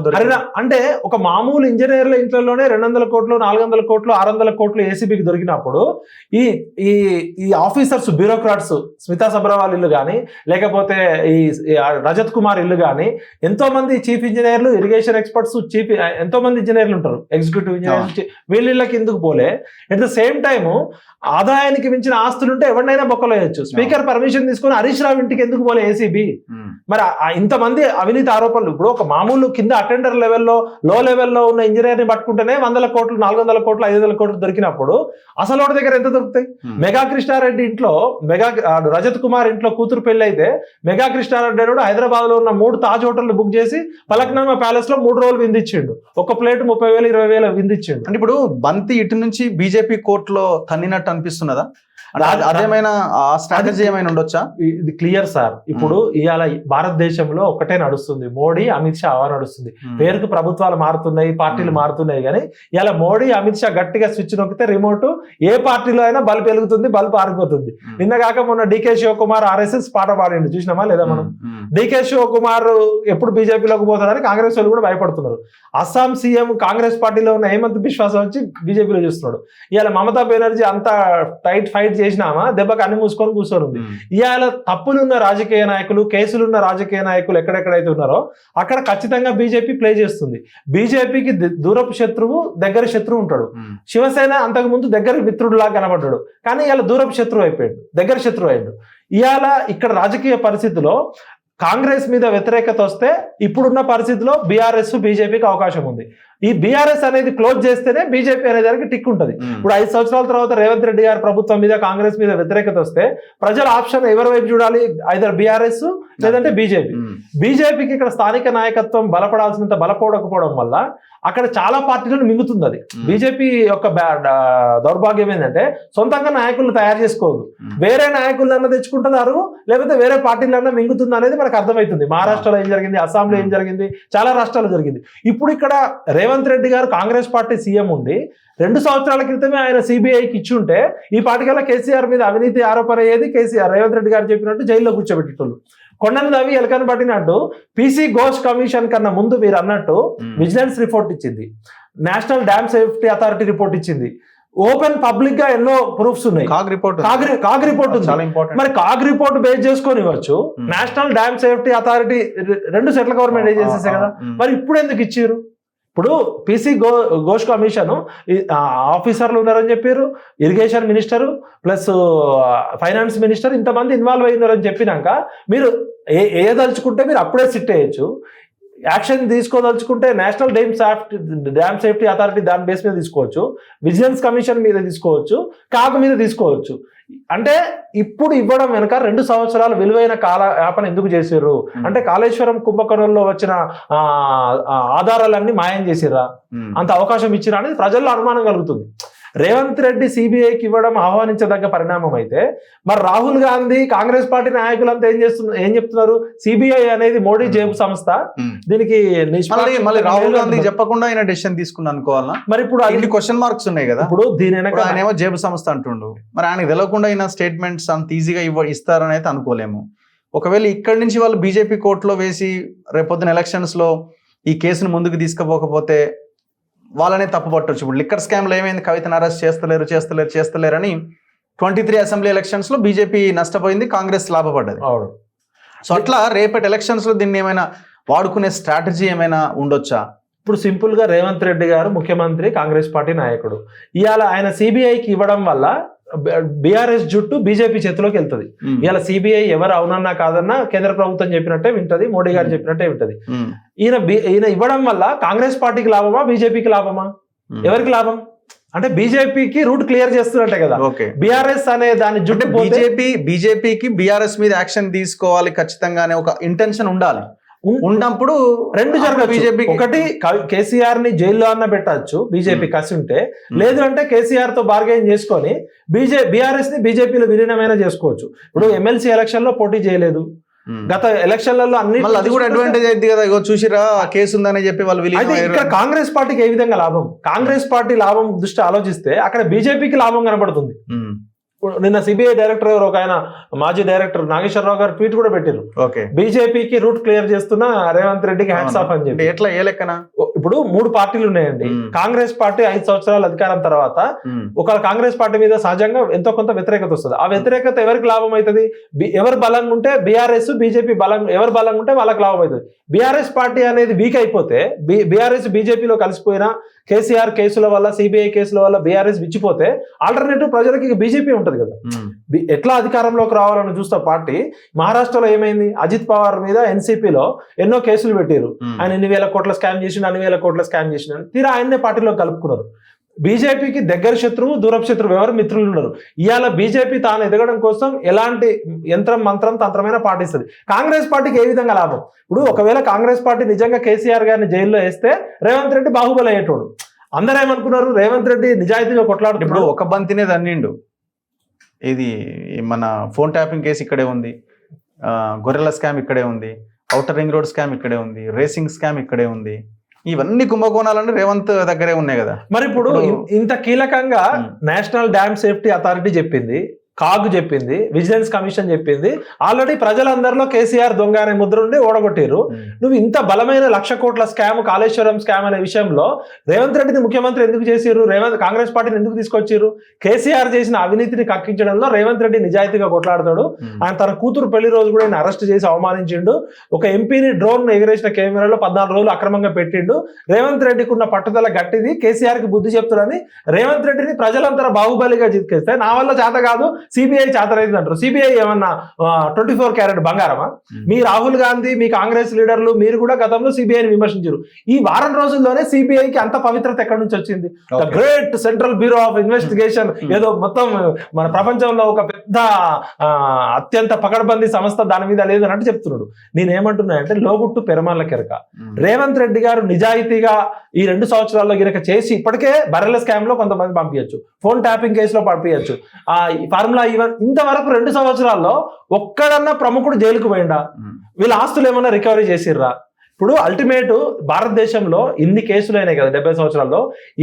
అంటే ఒక మామూలు ఇంజనీర్ల ఇంట్లోనే 200 కోట్లు, 400 కోట్లు, 600 కోట్లు ఏసీబీకి దొరికినప్పుడు ఈ ఆఫీసర్స్, బ్యూరోక్రాట్స్, స్మితా సబ్రవాల్ ఇల్లు కానీ, లేకపోతే ఈ రజత్ కుమార్ ఇల్లు కానీ, ఎంతో మంది చీఫ్ ఇంజనీర్లు, ఇరిగేషన్ ఎక్స్పర్ట్స్, ఎంతో మంది ఇంజనీర్లు ఉంటారు, ఎగ్జిక్యూటివ్ ఇంజనీర్స్, వీళ్ళకి ఎందుకు పోలే? ఎట్ ద సేమ్ టైమ్ ఆదాయానికి మించిన ఆస్తులుంటే ఎవరినైనా బొక్కలో వేయచ్చు. స్పీకర్ పర్మిషన్ తీసుకుని హరీష్ రావు ఇంటికి ఎందుకు పోలే ఏసీబీ? మరి ఇంతమంది అవినీతి ఆరోపణలు. ఇప్పుడు ఒక మామూలు కింద అటెండర్ లెవెల్లో, లో లెవెల్లో ఉన్న ఇంజనీర్ ని పట్టుకుంటేనే 100 కోట్లు, 400 కోట్లు, 500 కోట్లు దొరికినప్పుడు అసలు వాడి దగ్గర ఎంత దొరుకుతాయి? మెగా కృష్ణారెడ్డి ఇంట్లో, రజత్ కుమార్ ఇంట్లో కూతురు పెళ్లి అయితే మెగా కృష్ణారెడ్డి హైదరాబాద్ లో ఉన్న 3 తాజ్ హోటల్ బుక్ చేసి పలక్నామా ప్యాలెస్ లో 3 రోజులు విందిచ్చిండు. ఒక ప్లేట్ 30,000, 20,000 విందిచ్చిండు. అంటే ఇప్పుడు బంతి ఇటు నుంచి బీజేపీ కోర్టులో తన్నినట్టు అనిపిస్తున్నదా? అదేమైనా స్ట్రాటజీ ఏమైనా ఉండొచ్చా? ఇది క్లియర్ సార్. ఇప్పుడు ఇవాళ భారతదేశంలో ఒకటే నడుస్తుంది, మోడీ, అమిత్ షా నడుస్తుంది. పేరుకు ప్రభుత్వాలు మారుతున్నాయి, పార్టీలు మారుతున్నాయి, కానీ ఇలా మోడీ, అమిత్ షా గట్టిగా స్విచ్ నొక్కితే రిమోట్ ఏ పార్టీలో అయినా బల్బ్ వెలుగుతుంది, బల్బ్ ఆరిపోతుంది. నిన్న కాక మొన్న డీకే శివకుమార్ RSS పాట పాడిండు, చూసినామా లేదా మనం? డీకే శివకుమార్ ఎప్పుడు బీజేపీలోకి పోతాడని కాంగ్రెస్ వాళ్ళు కూడా భయపడుతున్నారు. అస్సాం సీఎం కాంగ్రెస్ పార్టీలో ఉన్న హేమంత్ బిశ్వాస్ వచ్చి బీజేపీలో చూస్తున్నాడు. ఇవాళ మమతా బెనర్జీ అంతా టైట్ ఫైట్ చేసినామా దెబ్బకి అన్ని మూసుకొని కూర్చొని ఉంది. ఇవాళ తప్పులున్న రాజకీయ నాయకులు, కేసులున్న రాజకీయ నాయకులు ఎక్కడెక్కడైతే ఉన్నారో అక్కడ ఖచ్చితంగా బీజేపీ ప్లే చేస్తుంది. బీజేపీకి దూరపు శత్రువు, దగ్గర శత్రువు ఉంటాడు. శివసేన అంతకు ముందు దగ్గర మిత్రుడులా కనబడ్డాడు, కానీ ఇవాళ దూరపు శత్రువు అయిపోయాడు, దగ్గర శత్రువు అయ్యాడు. ఇవాళ ఇక్కడ రాజకీయ పరిస్థితిలో కాంగ్రెస్ మీద వ్యతిరేకత వస్తే ఇప్పుడున్న పరిస్థితిలో బీఆర్ఎస్, బీజేపీకి అవకాశం ఉంది. ఈ బీఆర్ఎస్ అనేది క్లోజ్ చేస్తేనే బీజేపీ అనే దానికి టిక్ ఉంటుంది. ఇప్పుడు 5 సంవత్సరాల తర్వాత రేవంత్ రెడ్డి గారి ప్రభుత్వం మీద, కాంగ్రెస్ మీద వ్యతిరేకత వస్తే ప్రజల ఆప్షన్ ఎవరి వైపు చూడాలి? ఐదర్ బీఆర్ఎస్ లేదంటే బీజేపీ. బీజేపీకి ఇక్కడ స్థానిక నాయకత్వం బలపడాల్సినంత బలపడకపోవడం వల్ల అక్కడ చాలా పార్టీలను మింగుతుంది. అది బీజేపీ యొక్క దౌర్భాగ్యం ఏంటంటే సొంతంగా నాయకులను తయారు చేసుకోదు, వేరే నాయకులన్నా తెచ్చుకుంటున్నారు, లేకపోతే వేరే పార్టీలన్నా మింగుతుంది అనేది మనకు అర్థమవుతుంది. మహారాష్ట్రలో ఏం జరిగింది, అస్సాంలో ఏం జరిగింది, చాలా రాష్ట్రాల్లో జరిగింది. ఇప్పుడు ఇక్కడ రేవంత్ రెడ్డి గారు కాంగ్రెస్ పార్టీ సీఎం ఉండి 2 సంవత్సరాల క్రితమే ఆయన సిబిఐకి ఇచ్చి ఉంటే ఈ పార్టీకల్లా కేసీఆర్ మీద అవినీతి ఆరోపణ అయ్యేది. కేసీఆర్, రేవంత్ రెడ్డి గారు చెప్పినట్టు జైల్లో కూర్చోబెట్టేటోళ్ళు. కొండను దవి ఎలకను పట్టినట్టు పీసీ ఘోష్ కమిషన్ కన్నా ముందు మీరు అన్నట్టు విజిలెన్స్ రిపోర్ట్ ఇచ్చింది, national dam safety authority report ఇచ్చింది, ఓపెన్ పబ్లిక్ గా ఎన్నో ప్రూఫ్స్ ఉన్నాయి. కాగ్ రిపోర్ట్ ఉంది. మరి కాగ్ రిపోర్ట్ బేస్ చేసుకొని ఇవ్వచ్చు. National dam safety authority 2 central government ఏజెన్సీసే కదా, మరి ఇప్పుడు ఎందుకు ఇచ్చారు? ఇప్పుడు పీసీ ఘోష్ కమిషన్ ఆఫీసర్లు ఉన్నారని చెప్పారు, irrigation minister plus finance minister ఇంతమంది ఇన్వాల్వ్ అయినారని చెప్పినాక మీరు ఏదలుచుకుంటే మీరు అప్పుడే సిట్ వేయచ్చు. యాక్షన్ తీసుకోదలుచుకుంటే నేషనల్ డ్యామ్ సేఫ్టీ అథారిటీ దాని బేస్ మీద తీసుకోవచ్చు, విజిలెన్స్ కమిషన్ మీద తీసుకోవచ్చు, కాగ్ మీద తీసుకోవచ్చు. అంటే ఇప్పుడు ఇవ్వడం వెనక 2 సంవత్సరాలు విలువైన కాల యాపన ఎందుకు చేసారు అంటే కాళేశ్వరం కుంభకోణంలో వచ్చిన ఆధారాలన్నీ మాయం చేసిర్రా, అంత అవకాశం ఇచ్చిరా అనేది ప్రజల్లో అనుమానం కలుగుతుంది. రేవంత్ రెడ్డి సిబిఐకి ఇవ్వడం ఆహ్వానించదగ్గ పరిణామం అయితే, మరి రాహుల్ గాంధీ కాంగ్రెస్ పార్టీ నాయకులంతా ఏం చెప్తున్నారు, సిబిఐ అనేది మోడీ జేబు సంస్థ, దీనికి మళ్ళీ రాహుల్ గాంధీ చెప్పకుండా ఆయన డెసిషన్ తీసుకుని అనుకోవాలా? మరి ఇప్పుడు అది క్వశ్చన్ మార్క్స్ ఉన్నాయి కదా. ఇప్పుడు దీని ఆయన ఏమో జేబు సంస్థ అంటుండు, మరి ఆయనకు తెలియకుండా ఆయన స్టేట్మెంట్స్ అంత ఈజీగా ఇస్తారని అయితే అనుకోలేము. ఒకవేళ ఇక్కడి నుంచి వాళ్ళు బీజేపీ కోర్టులో వేసి రేపొద్దున ఎలక్షన్స్ లో ఈ కేసును ముందుకు తీసుకుపోకపోతే వాళ్ళనే తప్పు పట్టొచ్చు. ఇప్పుడు లిక్కర్ స్కామ్ లో ఏమైంది, కవితను అరెస్ట్ చేస్తలేరు అని 23 అసెంబ్లీ ఎలక్షన్స్ లో బీజేపీ నష్టపోయింది, కాంగ్రెస్ లాభపడ్డది. సో అట్లా రేపటి ఎలక్షన్స్ లో దీన్ని ఏమైనా వాడుకునే స్ట్రాటజీ ఏమైనా ఉండొచ్చా? ఇప్పుడు సింపుల్ గా రేవంత్ రెడ్డి గారు ముఖ్యమంత్రి, కాంగ్రెస్ పార్టీ నాయకుడు, ఇవాళ ఆయన సిబిఐకి ఇవ్వడం వల్ల బీఆర్ఎస్ జుట్టు బీజేపీ చేతిలోకి వెళ్తుంది. ఇలా సిబిఐ ఎవరు అవునన్నా కాదన్నా కేంద్ర ప్రభుత్వం చెప్పినట్టే వింటది, మోడీ గారు చెప్పినట్టే వింటది. ఈయన ఇవ్వడం వల్ల కాంగ్రెస్ పార్టీకి లాభమా, బీజేపీకి లాభమా? ఎవరికి లాభం అంటే బీజేపీకి రూట్ క్లియర్ చేస్తున్నట్టే కదా. బీఆర్ఎస్ అనే దాని జుట్టు బీజేపీకి బీఆర్ఎస్ మీద యాక్షన్ తీసుకోవాలి ఖచ్చితంగానే ఒక ఇంటెన్షన్ ఉండాలి. ఉన్నప్పుడు 2 జరగదు. బీజేపీ ఒకటి కేసీఆర్ ని జైల్లో అన్న పెట్టచ్చు బీజేపీ కసి ఉంటే, లేదు అంటే కేసీఆర్ తో బార్గెన్ చేసుకొని బీఆర్ఎస్ ని బీజేపీలో విలీనమైనా చేసుకోవచ్చు. ఇప్పుడు ఎమ్మెల్సీ ఎలక్షన్ లో పోటీ చేయలేదు, గత ఎలక్షన్లలో అన్ని అది కూడా అడ్వాంటేజ్ అయింది కదా. ఇగో చూసిరా కేసు ఉందని చెప్పి వాళ్ళు ఇక్కడ కాంగ్రెస్ పార్టీకి ఏ విధంగా లాభం, కాంగ్రెస్ పార్టీ లాభం దృష్టి ఆలోచిస్తే అక్కడ బీజేపీకి లాభం కనబడుతుంది. నిన్న సిబిఐ డైరెక్టర్ ఎవరు ఒక ఆయన మాజీ డైరెక్టర్ నాగేశ్వరరావు గారు ట్వీట్ కూడా పెట్టారు, బీజేపీకి రూట్ క్లియర్ చేస్తున్న రేవంత్ రెడ్డికి హ్యాట్స్ ఆఫ్ అని చెప్పి. ఎట్లా ఏ లెక్కన ఇప్పుడు 3 పార్టీలు ఉన్నాయండి. కాంగ్రెస్ పార్టీ 5 సంవత్సరాల అధికారం తర్వాత ఒక కాంగ్రెస్ పార్టీ మీద సహజంగా ఎంతో కొంత వ్యతిరేకత వస్తుంది. ఆ వ్యతిరేకత ఎవరికి లాభం అవుతుంది, ఎవరు బలంగా ఉంటే బీఆర్ఎస్ బీజేపీ ఎవరు బలంగా ఉంటే వాళ్ళకి లాభం అవుతుంది. బీఆర్ఎస్ పార్టీ అనేది వీక్ అయిపోతే బీఆర్ఎస్ బీజేపీలో కలిసిపోయినా, కేసీఆర్ కేసుల వల్ల సిబిఐ కేసుల వల్ల బీఆర్ఎస్ విచ్చిపోతే ఆల్టర్నేటివ్ ప్రజలకి బీజేపీ ఉంటది కదా. ఎట్లా అధికారంలోకి రావాలని చూస్తా పార్టీ. మహారాష్ట్రలో ఏమైంది, అజిత్ పవార్ మీద ఎన్సీపీలో ఎన్నో కేసులు పెట్టారు, ఆయన ఇన్ని వేల కోట్ల స్కామ్ చేసిన, అన్ని వేల కోట్ల స్కామ్ చేసిన, తీరా ఆయన్నే పార్టీలో కలుపుకున్నారు. బీజేపీకి దగ్గర శత్రువు, దూరపు శత్రువు ఎవరు మిత్రులు ఉండరు. ఇవాళ బీజేపీ తాను ఎదగడం కోసం ఎలాంటి యంత్రం మంత్రం తంత్రమైన పాటిస్తుంది. కాంగ్రెస్ పార్టీకి ఏ విధంగా లాభం? ఇప్పుడు ఒకవేళ కాంగ్రెస్ పార్టీ నిజంగా కేసీఆర్ గారిని జైల్లో వేస్తే రేవంత్ రెడ్డి బాహుబలి అయ్యేటోడు. అందరూ ఏమనుకున్నారు, రేవంత్ రెడ్డి నిజాయితీగా కొట్లాడు. ఇప్పుడు ఒక బంతినే దన్నిండు. ఇది మన ఫోన్ ట్యాపింగ్ కేసు ఇక్కడే ఉంది, గొర్రెల స్కామ్ ఇక్కడే ఉంది, ఔటర్ రింగ్ రోడ్ స్కామ్ ఇక్కడే ఉంది, రేసింగ్ స్కామ్ ఇక్కడే ఉంది. ఇవన్నీ కుంభకోణాలన్నీ రేవంత్ దగ్గరే ఉన్నాయి కదా. మరి ఇప్పుడు ఇంత కీలకంగా నేషనల్ డ్యామ్ సేఫ్టీ అథారిటీ చెప్పింది, కాగ్ చెప్పింది, విజిలెన్స్ కమిషన్ చెప్పింది, ఆల్రెడీ ప్రజలందరిలో కేసీఆర్ దొంగ అనే ముద్ర ఉండి ఓడగొట్టారు. నువ్వు ఇంత బలమైన 1,00,000 కోట్ల స్కామ్, కాళేశ్వరం స్కామ్ అనే విషయంలో రేవంత్ రెడ్డిని ముఖ్యమంత్రి ఎందుకు చేసారు, కాంగ్రెస్ పార్టీని ఎందుకు తీసుకొచ్చారు? కేసీఆర్ చేసిన అవినీతిని కక్కించడంలో రేవంత్ రెడ్డి నిజాయితీగా కొట్లాడతాడు. ఆయన తన కూతురు పెళ్లి రోజు కూడా ఆయన అరెస్ట్ చేసి అవమానించిండు. ఒక ఎంపీని డ్రోన్ ఎగిరేసిన కెమెరాలో 14 రోజులు అక్రమంగా పెట్టిండు. రేవంత్ రెడ్డికి ఉన్న పట్టుదల గట్టిది, కేసీఆర్ కి బుద్ధి చెప్తారని రేవంత్ రెడ్డిని ప్రజలంతా బాహుబలిగా చిత్కేస్తే నా వల్ల చేత కాదు, సిబిఐ చేతనైంది అంటారు. సిబిఐ ఏమన్నా 24 క్యారెట్ బంగారమా? మీ రాహుల్ గాంధీ, మీ కాంగ్రెస్ లీడర్లు మీరు కూడా గతంలో సిబిఐని విమర్శించారు. ఈ వారం రోజుల్లోనే సిబిఐకి అంత పవిత్రత ఎక్కడి నుంచి వచ్చింది? The great central bureau of investigation, ఏదో మొత్తం మన ప్రపంచంలో ఒక పెద్ద అత్యంత పకడ్బందీ సంస్థ దాని మీద లేదు అన్నట్టు చెప్తున్నాడు. నేనేమంటున్నా అంటే లోగుట్టు పెరమాళ్ళ కెరక. రేవంత్ రెడ్డి గారు నిజాయితీగా ఈ 2 సంవత్సరాల్లో గినక చేసి ఇప్పటికే బర్రెల స్కామ్ లో కొంతమంది పంపించచ్చు, ఫోన్ ట్యాపింగ్ కేసులో పంపించచ్చు, ఫార్ములా ఈవెన్ ఇంతవరకు 2 సంవత్సరాల్లో ఒక్కడన్నా ప్రముఖుడు జైలుకు పోయిండా? వీళ్ళ ఆస్తులు ఏమన్నా రికవరీ చేసిర్రా? ఇప్పుడు అల్టిమేట్ భారతదేశంలో ఇన్ని కేసులు అయినాయి కదా 70 సంవత్సరాల్లో,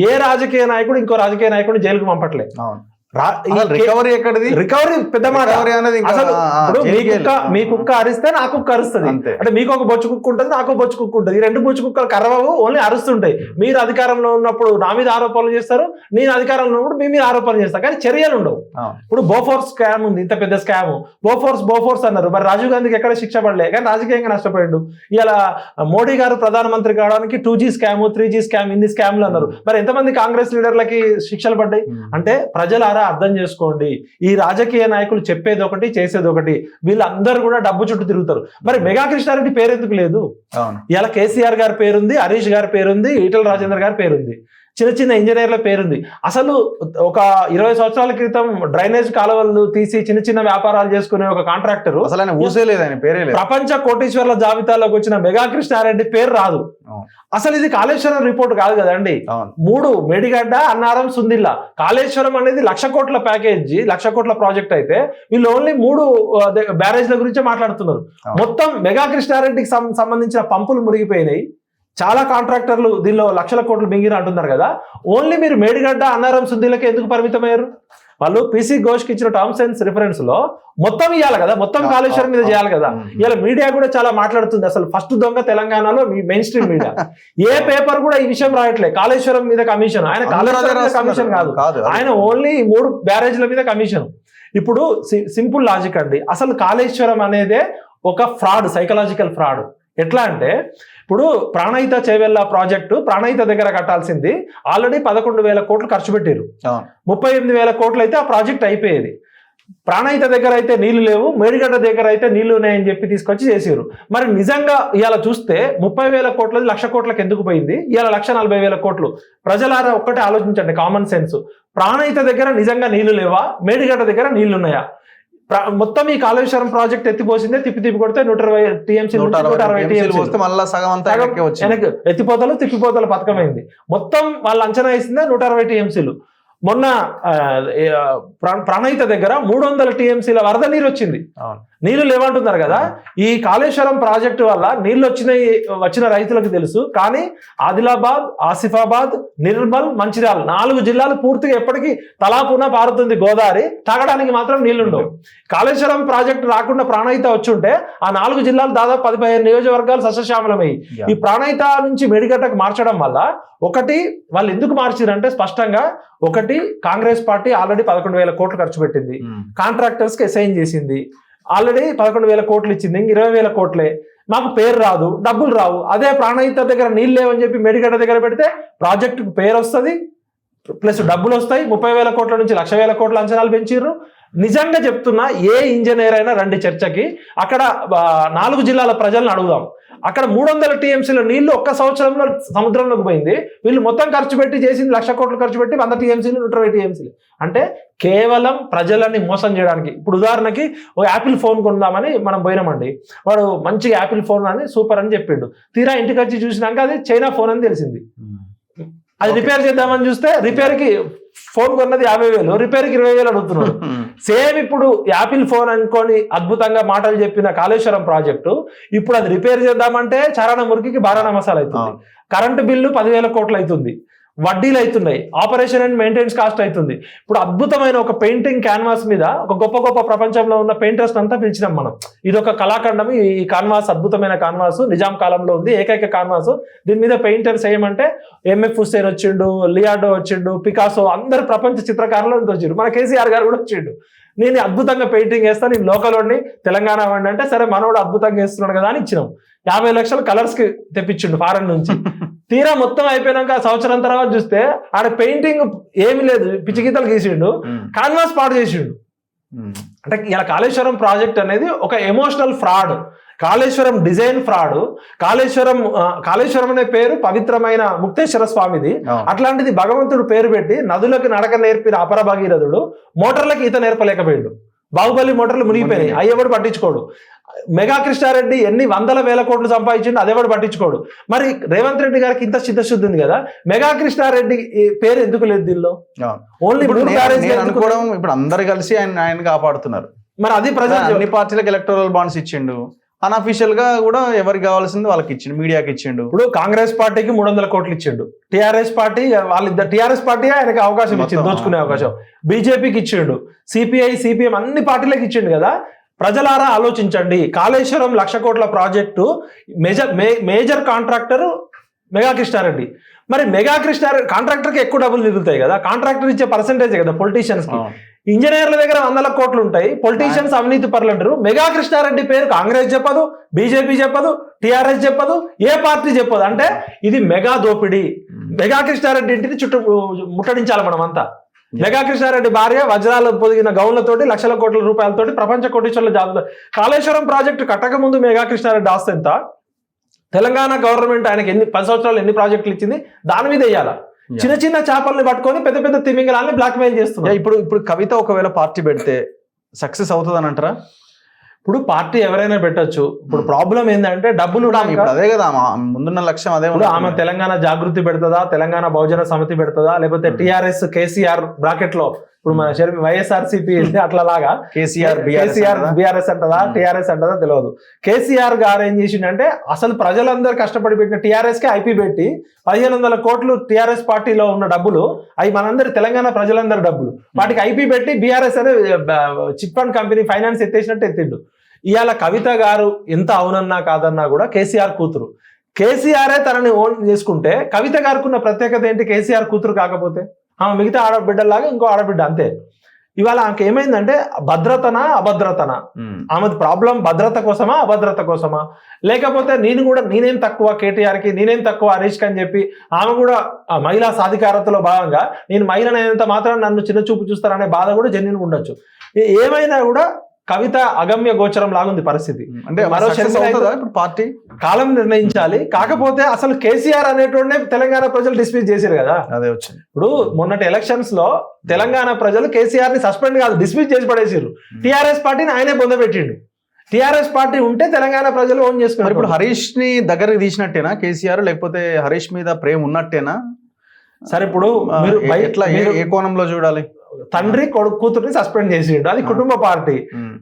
ఏ రాజకీయ నాయకుడు ఇంకో రాజకీయ నాయకుడు జైలుకు పంపట్లే. రికవరీ ఎక్కడిది? రికవరీ పెద్ద మాట. మీ కుక్క అరిస్తే నా కుక్క అరుస్తుంది అంటే, మీకు ఒక బొచ్చు కుక్క ఉంటుంది, నాకు బొచ్చు కుక్క ఉంటుంది. ఈ 2 బొచ్చు కుక్కలు కరవవు, ఓన్లీ అరుస్తుంటాయి. మీరు అధికారంలో ఉన్నప్పుడు నా మీద ఆరోపణలు చేస్తారు, నేను అధికారంలో ఉన్నప్పుడు మీ మీద ఆరోపణలు చేస్తాను, కానీ చర్యలు ఉండవు. ఇప్పుడు బోఫోర్స్ స్కామ్ ఉంది, ఇంత పెద్ద స్కామ్, బోఫోర్స్ అన్నారు. మరి రాజీవ్ గాంధీకి ఎక్కడ శిక్ష పడలే, కానీ రాజకీయంగా నష్టపోయాడు. ఇలా మోడీ గారు ప్రధానమంత్రి కావడానికి 2G స్కామ్, 3G స్కామ్, ఇన్ని స్కామ్లు అన్నారు. మరి ఎంతమంది కాంగ్రెస్ లీడర్లకి శిక్షలు పడ్డాయి? అంటే ప్రజలారా ప్రజలారా అర్థం చేసుకోండి, ఈ రాజకీయ నాయకులు చెప్పేది ఒకటి చేసేది ఒకటి, వీళ్ళందరూ కూడా డబ్బు చుట్టూ తిరుగుతారు. మరి మెగా కృష్ణారెడ్డి పేరు ఎందుకు లేదు? ఇలా కేసీఆర్ గారి పేరుంది, హరీష్ గారి పేరుంది, ఈటల రాజేందర్ గారి పేరుంది, చిన్న చిన్న ఇంజనీర్ల పేరుంది. అసలు ఒక 20 సంవత్సరాల క్రితం డ్రైనేజ్ కాలువలు తీసి చిన్న చిన్న వ్యాపారాలు చేసుకునే ఒక కాంట్రాక్టర్ ప్రపంచ కోటీశ్వర్ల జాబితాలోకి వచ్చిన మెగా కృష్ణారెడ్డి పేరు రాదు. అసలు ఇది కాళేశ్వరం రిపోర్ట్ కాదు కదండి. 3 మేడిగడ్డ, అన్నారం, సుందిల్లా. కాళేశ్వరం అనేది 1,00,000 కోట్ల ప్యాకేజీ, 1,00,000 కోట్ల ప్రాజెక్ట్ అయితే వీళ్ళు ఓన్లీ 3 బ్యారేజ్ల గురించే మాట్లాడుతున్నారు. మొత్తం మెగా కృష్ణారెడ్డికి సంబంధించిన పంపులు మురిగిపోయినాయి. చాలా కాంట్రాక్టర్లు దీనిలో 1,00,000 కోట్లు మింగిన అంటున్నారు కదా. ఓన్లీ మీరు మేడిగడ్డ, అన్నారం, సుందిల్లకి ఎందుకు పరిమితమయ్యారు? వాళ్ళు పీసీ ఘోష్కి ఇచ్చిన టర్మ్స్ అండ్ రిఫరెన్స్ లో మొత్తం ఇవ్వాలి కదా, మొత్తం కాళేశ్వరం మీద చేయాలి కదా. ఇలా మీడియా కూడా చాలా మాట్లాడుతుంది. అసలు ఫస్ట్ దొంగ తెలంగాణలో మెయిన్ స్ట్రీమ్ మీడియా. ఏ పేపర్ కూడా ఈ విషయం రాయట్లేదు. కాళేశ్వరం మీద కమిషన్, ఆయన కాళేశ్వరం మీద కమిషన్ కాదు, ఆయన ఓన్లీ 3 బ్యారేజ్ల మీద కమిషన్. ఇప్పుడు సింపుల్ లాజిక్ అండి, అసలు కాళేశ్వరం అనేదే ఒక ఫ్రాడ్, సైకలాజికల్ ఫ్రాడ్. ఎట్లా అంటే ఇప్పుడు ప్రాణహిత చేవెళ్ళ ప్రాజెక్టు ప్రాణహిత దగ్గర కట్టాల్సింది ఆల్రెడీ 11,000 కోట్లు ఖర్చు పెట్టారు. 38,000 కోట్లు అయితే ఆ ప్రాజెక్ట్ అయిపోయేది. ప్రాణహిత దగ్గర అయితే నీళ్లు లేవు, మేడిగడ్డ దగ్గర అయితే నీళ్లు ఉన్నాయని చెప్పి తీసుకొచ్చి చేసారు. మరి నిజంగా ఇవాళ చూస్తే 30,000 కోట్లది 1,00,000 కోట్లకు ఎందుకు పోయింది? ఇవాళ 1,40,000 కోట్లు. ప్రజలారా ఒక్కటే ఆలోచించండి, కామన్ సెన్స్. ప్రాణహిత దగ్గర నిజంగా నీళ్లు లేవా? మేడిగడ్డ దగ్గర నీళ్లు ఉన్నాయా? మొత్తం ఈ కాళేశ్వరం ప్రాజెక్ట్ ఎత్తిపోసిందే, తిప్పి కొడితే 120 టీఎంసీ, 160 టీఎంసీ ఎత్తిపోతలు తిప్పిపోతల పథకమైంది. మొత్తం వాళ్ళు అంచనా వేసిందే 160 టీఎంసీలు. మొన్న ప్రాణహిత దగ్గర 300 టీఎంసీల వరద నీరు వచ్చింది. నీళ్లు లేవంటున్నారు కదా. ఈ కాళేశ్వరం ప్రాజెక్టు వల్ల నీళ్లు వచ్చిన రైతులకు తెలుసు. కానీ ఆదిలాబాద్, ఆసిఫాబాద్, నిర్మల్, మంచిర్యాల 4 జిల్లాలు పూర్తిగా ఎప్పటికీ తలాపున పారుతుంది గోదావరి, తాగడానికి మాత్రం నీళ్లుండవు. కాళేశ్వరం ప్రాజెక్టు రాకుండా ప్రాణహిత వచ్చుంటే ఆ 4 జిల్లాలు దాదాపు 15 నియోజకవర్గాలు సస్యశ్యామలమయ్యి. ఈ ప్రాణహిత నుంచి మేడిగడ్డకు మార్చడం వల్ల ఒకటి వాళ్ళు ఎందుకు మార్చారంటే స్పష్టంగా ఒకటి కాంగ్రెస్ పార్టీ ఆల్రెడీ 11,000 కోట్లు ఖర్చు పెట్టింది, కాంట్రాక్టర్స్ కి అసైన్ చేసింది, ఆల్రెడీ 11,000 కోట్లు ఇచ్చింది, 20,000 కోట్లే. మాకు పేరు రాదు, డబ్బులు రావు. అదే ప్రాణహిత దగ్గర నీళ్ళు లేవని చెప్పి మేడిగడ్డ దగ్గర పెడితే ప్రాజెక్టుకు పేరు వస్తుంది, ప్లస్ డబ్బులు వస్తాయి. 30,000 కోట్ల నుంచి 1,00,000 కోట్ల అంచనాలు పెంచిర్రు. నిజంగా చెప్తున్నా, ఏ ఇంజనీర్ అయినా రండి చర్చకి, అక్కడ 4 జిల్లాల ప్రజలను అడుగుదాం. అక్కడ 300 టీఎంసీల నీళ్లు ఒక్క సంవత్సరంలో సముద్రంలోకి పోయింది. వీళ్ళు మొత్తం ఖర్చు పెట్టి చేసింది 1,00,000 కోట్లు ఖర్చు పెట్టి 100 టీఎంసీలు, 120 టీఎంసీలు. అంటే కేవలం ప్రజలని మోసం చేయడానికి. ఇప్పుడు ఉదాహరణకి ఒక యాపిల్ ఫోన్ కొందామని మనం పోయినామండి, వాడు మంచిగా యాపిల్ ఫోన్ అని సూపర్ అని చెప్పిండు. తీరా ఇంటికి వచ్చి చూసినాక అది చైనా ఫోన్ అని తెలిసింది. అది రిపేర్ చేద్దామని చూస్తే రిపేర్కి ఫోన్ కొన్నది 50,000, రిపేర్కి 20,000 అడుగుతున్నాడు. సేమ్ ఇప్పుడు యాపిల్ ఫోన్ అనుకొని అద్భుతంగా మాటలు చెప్పిన కాళేశ్వరం ప్రాజెక్టు ఇప్పుడు అది రిపేర్ చేద్దామంటే చారాణ మురికికి బారాణ మసాలా అవుతుంది. కరెంటు బిల్లు 10,000 కోట్లు అవుతుంది, వడ్డీలు అవుతున్నాయి, ఆపరేషన్ అండ్ మెయింటెనెన్స్ కాస్ట్ అవుతుంది. ఇప్పుడు అద్భుతమైన ఒక పెయింటింగ్ క్యాన్వాస్ మీద ఒక గొప్ప ప్రపంచంలో ఉన్న పెయింటర్స్ అంతా పిలిచినాం మనం. ఇది ఒక కళాఖండం. ఈ కాన్వాస్ అద్భుతమైన కాన్వాస్, నిజాం కాలంలో ఉంది, ఏకైక కాన్వాస్. దీని మీద పెయింటర్స్ ఏమంటే ఎంఎఫ్ హుస్సేన్ వచ్చిండు, లియాడో వచ్చిండు, పికాసో, అందరు ప్రపంచ చిత్రకారులు వచ్చిండు. మన కేసీఆర్ గారు కూడా వచ్చిండు. నేను అద్భుతంగా పెయింటింగ్ వేస్తాను, నేను లోకల్ వాడిని, తెలంగాణ వాడిని అంటే సరే మనోడు అద్భుతంగా వేస్తున్నాడు కదా అని ఇచ్చినాం. 50 లక్షలు కలర్స్ కి తెప్పించిండు ఫారెన్ నుంచి. తీరా మొత్తం అయిపోయినాక సంవత్సరం తర్వాత చూస్తే ఆడ పెయింటింగ్ ఏమి లేదు, పిచ్చి గీతలు గీసిండు, కాన్వాస్ పాడు చేసిండు. అంటే ఇలా కాళేశ్వరం ప్రాజెక్ట్ అనేది ఒక emotional fraud, Kaleshwaram design fraud. Kaleshwaram అనే పేరు పవిత్రమైన ముక్తేశ్వర స్వామిది. అట్లాంటిది భగవంతుడు పేరు పెట్టి నదులకు నడక నేర్పిన అపర భగీరథుడు మోటార్లకు ఈత నేర్పలేకపోయాడు. బాహుబలి మోటార్లు మునిగిపోయినాయి, అయ్యవాడు పట్టించుకోడు. మెగా కృష్ణారెడ్డి ఎన్ని 100,000 కోట్లు సంపాదించిండు, అదేవాడు పట్టించుకోడు. మరి రేవంత్ రెడ్డి గారికి ఇంత చిత్తశుద్ధి ఉంది కదా, మెగా కృష్ణారెడ్డి పేరు ఎందుకు లేదు దీనిలో? ఓన్లీ అనుకోవడం ఇప్పుడు అందరు కలిసి ఆయన కాపాడుతున్నారు. మరి అది ప్రజలు అన్ని పార్టీలకు ఎలక్టోరల్ బాండ్స్ ఇచ్చిండు, అన్అఫీషియల్ గా కూడా ఎవరికి కావాల్సింది వాళ్ళకి ఇచ్చిండు, మీడియాకి ఇచ్చిండు. ఇప్పుడు కాంగ్రెస్ పార్టీకి 300 కోట్లు ఇచ్చిండు, టీఆర్ఎస్ పార్టీ టీఆర్ఎస్ పార్టీ ఆయనకి అవకాశం ఇచ్చింది, దోచుకునే అవకాశం. బీజేపీకి ఇచ్చిండు, సిపిఐ సిపిఎం అన్ని పార్టీలకు ఇచ్చిండు కదా. ప్రజలారా ఆలోచించండి, కాళేశ్వరం 1,00,000 కోట్ల project major contractor Megha Krishna Reddy. మరి మెగా కృష్ణారెడ్డి కాంట్రాక్టర్కి ఎక్కువ డబ్బులు మిగులుతాయి కదా, కాంట్రాక్టర్ ఇచ్చే పర్సెంటేజ్ కదా పొలిటీషియన్స్ కి. ఇంజనీర్ల దగ్గర 100 కోట్లు ఉంటాయి, పొలిటీషియన్స్ అవినీతి పరులు అంటారు. మెగా కృష్ణారెడ్డి పేరు కాంగ్రెస్ చెప్పదు, బీజేపీ చెప్పదు, టీఆర్ఎస్ చెప్పదు, ఏ పార్టీ చెప్పదు. అంటే ఇది మెగా దోపిడీ. మెగా కృష్ణారెడ్డి ఇంటిని ముట్టడించాలి మనం అంతా. మెగా కృష్ణారెడ్డి భార్య వజ్రాలు పొదిగిన గౌన్లతోటి లక్షల కోట్ల రూపాయలతోటి ప్రపంచ కోటీశ్వర్ల జాబితా. కాళేశ్వరం ప్రాజెక్టు కట్టక ముందు మెగా కృష్ణారెడ్డి ఆస్తి ఎంత, తెలంగాణ గవర్నమెంట్ ఆయనకి 10 సంవత్సరాలు ఎన్ని ప్రాజెక్టులు ఇచ్చింది, దాని మీద వేయాలా. చిన్న చిన్న చేపల్ని పట్టుకొని పెద్ద పెద్ద తిమింగలాన్ని బ్లాక్ మెయిల్ చేస్తున్నారు. ఇప్పుడు కవిత ఒకవేళ పార్టీ పెడితే సక్సెస్ అవుతుంది అని అంటారా? ఇప్పుడు పార్టీ ఎవరైనా పెట్టొచ్చు. ఇప్పుడు ప్రాబ్లం ఏంటంటే డబ్బులు ఇప్పుడు అదే కదా ముందున్న లక్ష్యం అదే. ఇప్పుడు ఆమె తెలంగాణ జాగృతి పెడతదా, తెలంగాణ బహుజన సమితి పెడతదా, లేకపోతే టిఆర్ఎస్ కేసీఆర్ బ్రాకెట్ లో ఇప్పుడు మన వైఎస్ఆర్సీపీ అట్లా లాగా కేసీఆర్ బీఆర్ఎస్ అంటదా, టిఆర్ఎస్ అంటదా తెలియదు. కేసీఆర్ గారు ఏం చేసిండంటే అసలు ప్రజలందరూ కష్టపడి పెట్టిన టిఆర్ఎస్ కి ఐపీ పెట్టి 1500 కోట్లు టిఆర్ఎస్ పార్టీలో ఉన్న డబ్బులు అవి మనందరి తెలంగాణ ప్రజలందరి డబ్బులు, వాటికి ఐపీ పెట్టి బీఆర్ఎస్ అనే చిట్ ఫండ్ కంపెనీ ఫైనాన్స్ ఎత్తేసినట్టు ఎత్తిండు. ఇవాళ కవిత గారు ఎంత అవునన్నా కాదన్నా కూడా కేసీఆర్ కూతురు. కేసీఆరే తనని ఓన్ చేసుకుంటే కవిత గారికి ఉన్న ప్రత్యేకత ఏంటి? కేసీఆర్ కూతురు కాకపోతే ఆమె మిగతా ఆడబిడ్డలాగా ఇంకో ఆడబిడ్డ అంతే. ఇవాళ ఆమెకి ఏమైందంటే భద్రతనా అభద్రతనా, ఆమెది ప్రాబ్లం భద్రత కోసమా అభద్రత కోసమా, లేకపోతే నేనేం తక్కువ కేటీఆర్కి, నేనేం తక్కువ హరీష్కి అని చెప్పి ఆమె కూడా మహిళా సాధికారతలో భాగంగా నేను మహిళనైనంత మాత్రం నన్ను చిన్న చూపు చూస్తారనే బాధ కూడా జెన్యున్ ఉండొచ్చు. ఏమైనా కూడా కవిత అగమ్య గోచరం లాగుంది పరిస్థితి. అంటే మరో పార్టీ కాలం నిర్ణయించాలి. కాకపోతే అసలు కేసీఆర్ అనేటోనే తెలంగాణ ప్రజలు డిస్మిస్ చేశారు కదా. అదే వచ్చింది. ఇప్పుడు మొన్నటి ఎలక్షన్స్ లో తెలంగాణ ప్రజలు కేసీఆర్ ని సస్పెండ్ కాదు డిస్మిస్ చేసి పడేసారు. టీఆర్ఎస్ పార్టీని ఆయనే పొందబెట్టిండు. టీఆర్ఎస్ పార్టీ ఉంటే తెలంగాణ ప్రజలు ఓన్ చేసుకున్నారు. ఇప్పుడు హరీష్ ని దగ్గరికి తీసినట్టేనా కేసీఆర్, లేకపోతే హరీష్ మీద ప్రేమ ఉన్నట్టేనా? సరే ఇప్పుడు మీరు ఎట్లా ఏ కోణంలో చూడాలి? తండ్రి కూతుర్ని సస్పెండ్ చేసిండు, అది కుటుంబ పార్టీ.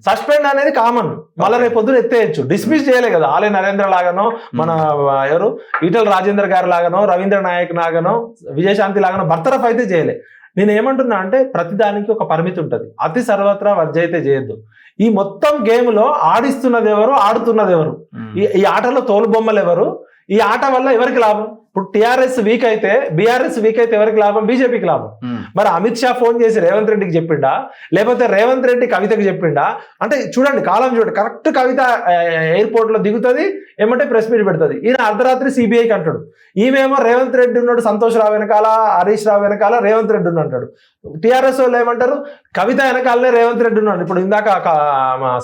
సస్పెండ్ అనేది కామన్, మళ్ళీ రేపు పొద్దున ఎత్తేయచ్చు. డిస్మిస్ చేయలే కదా. ఆలయ నరేంద్ర లాగానో, మన ఎవరు ఈటల రాజేందర్ గారి లాగానో, రవీంద్ర నాయక్ లాగానో, విజయశాంతి లాగానో బర్తరఫ్ అయితే చేయలే. నేను ఏమంటున్నా అంటే ప్రతిదానికి ఒక పరిమితి ఉంటుంది. అతి సర్వత్రా వర్జైతే చేయొద్దు. ఈ మొత్తం గేమ్ లో ఆడిస్తున్నది ఎవరు, ఆడుతున్నది ఎవరు, ఈ ఆటలో తోలుబొమ్మలు ఎవరు, ఈ ఆట వల్ల ఎవరికి లాభం? ఇప్పుడు టీఆర్ఎస్ వీక్ అయితే, బీఆర్ఎస్ వీక్ అయితే ఎవరికి లాభం? బీజేపీకి లాభం. మరి అమిత్ షా ఫోన్ చేసి రేవంత్ రెడ్డికి చెప్పిండా, లేకపోతే రేవంత్ రెడ్డి కవితకి చెప్పిండా? అంటే చూడండి, కాలం చూడండి. కరెక్ట్ కవిత ఎయిర్పోర్ట్ లో దిగుతుంది, ఏమంటే ప్రెస్ మీట్ పెడుతుంది. ఈయన అర్ధరాత్రి సిబిఐకి అంటాడు. ఈమెమో రేవంత్ రెడ్డి ఉన్నాడు, సంతోష్ రావు వెనకాల, హరీష్ రావు వెనకాల రేవంత్ రెడ్డి ఉన్నాడు అంటాడు. టీఆర్ఎస్ వాళ్ళు ఏమంటారు? కవిత వెనకాలనే రేవంత్ రెడ్డి ఉన్నాడు. ఇప్పుడు ఇందాక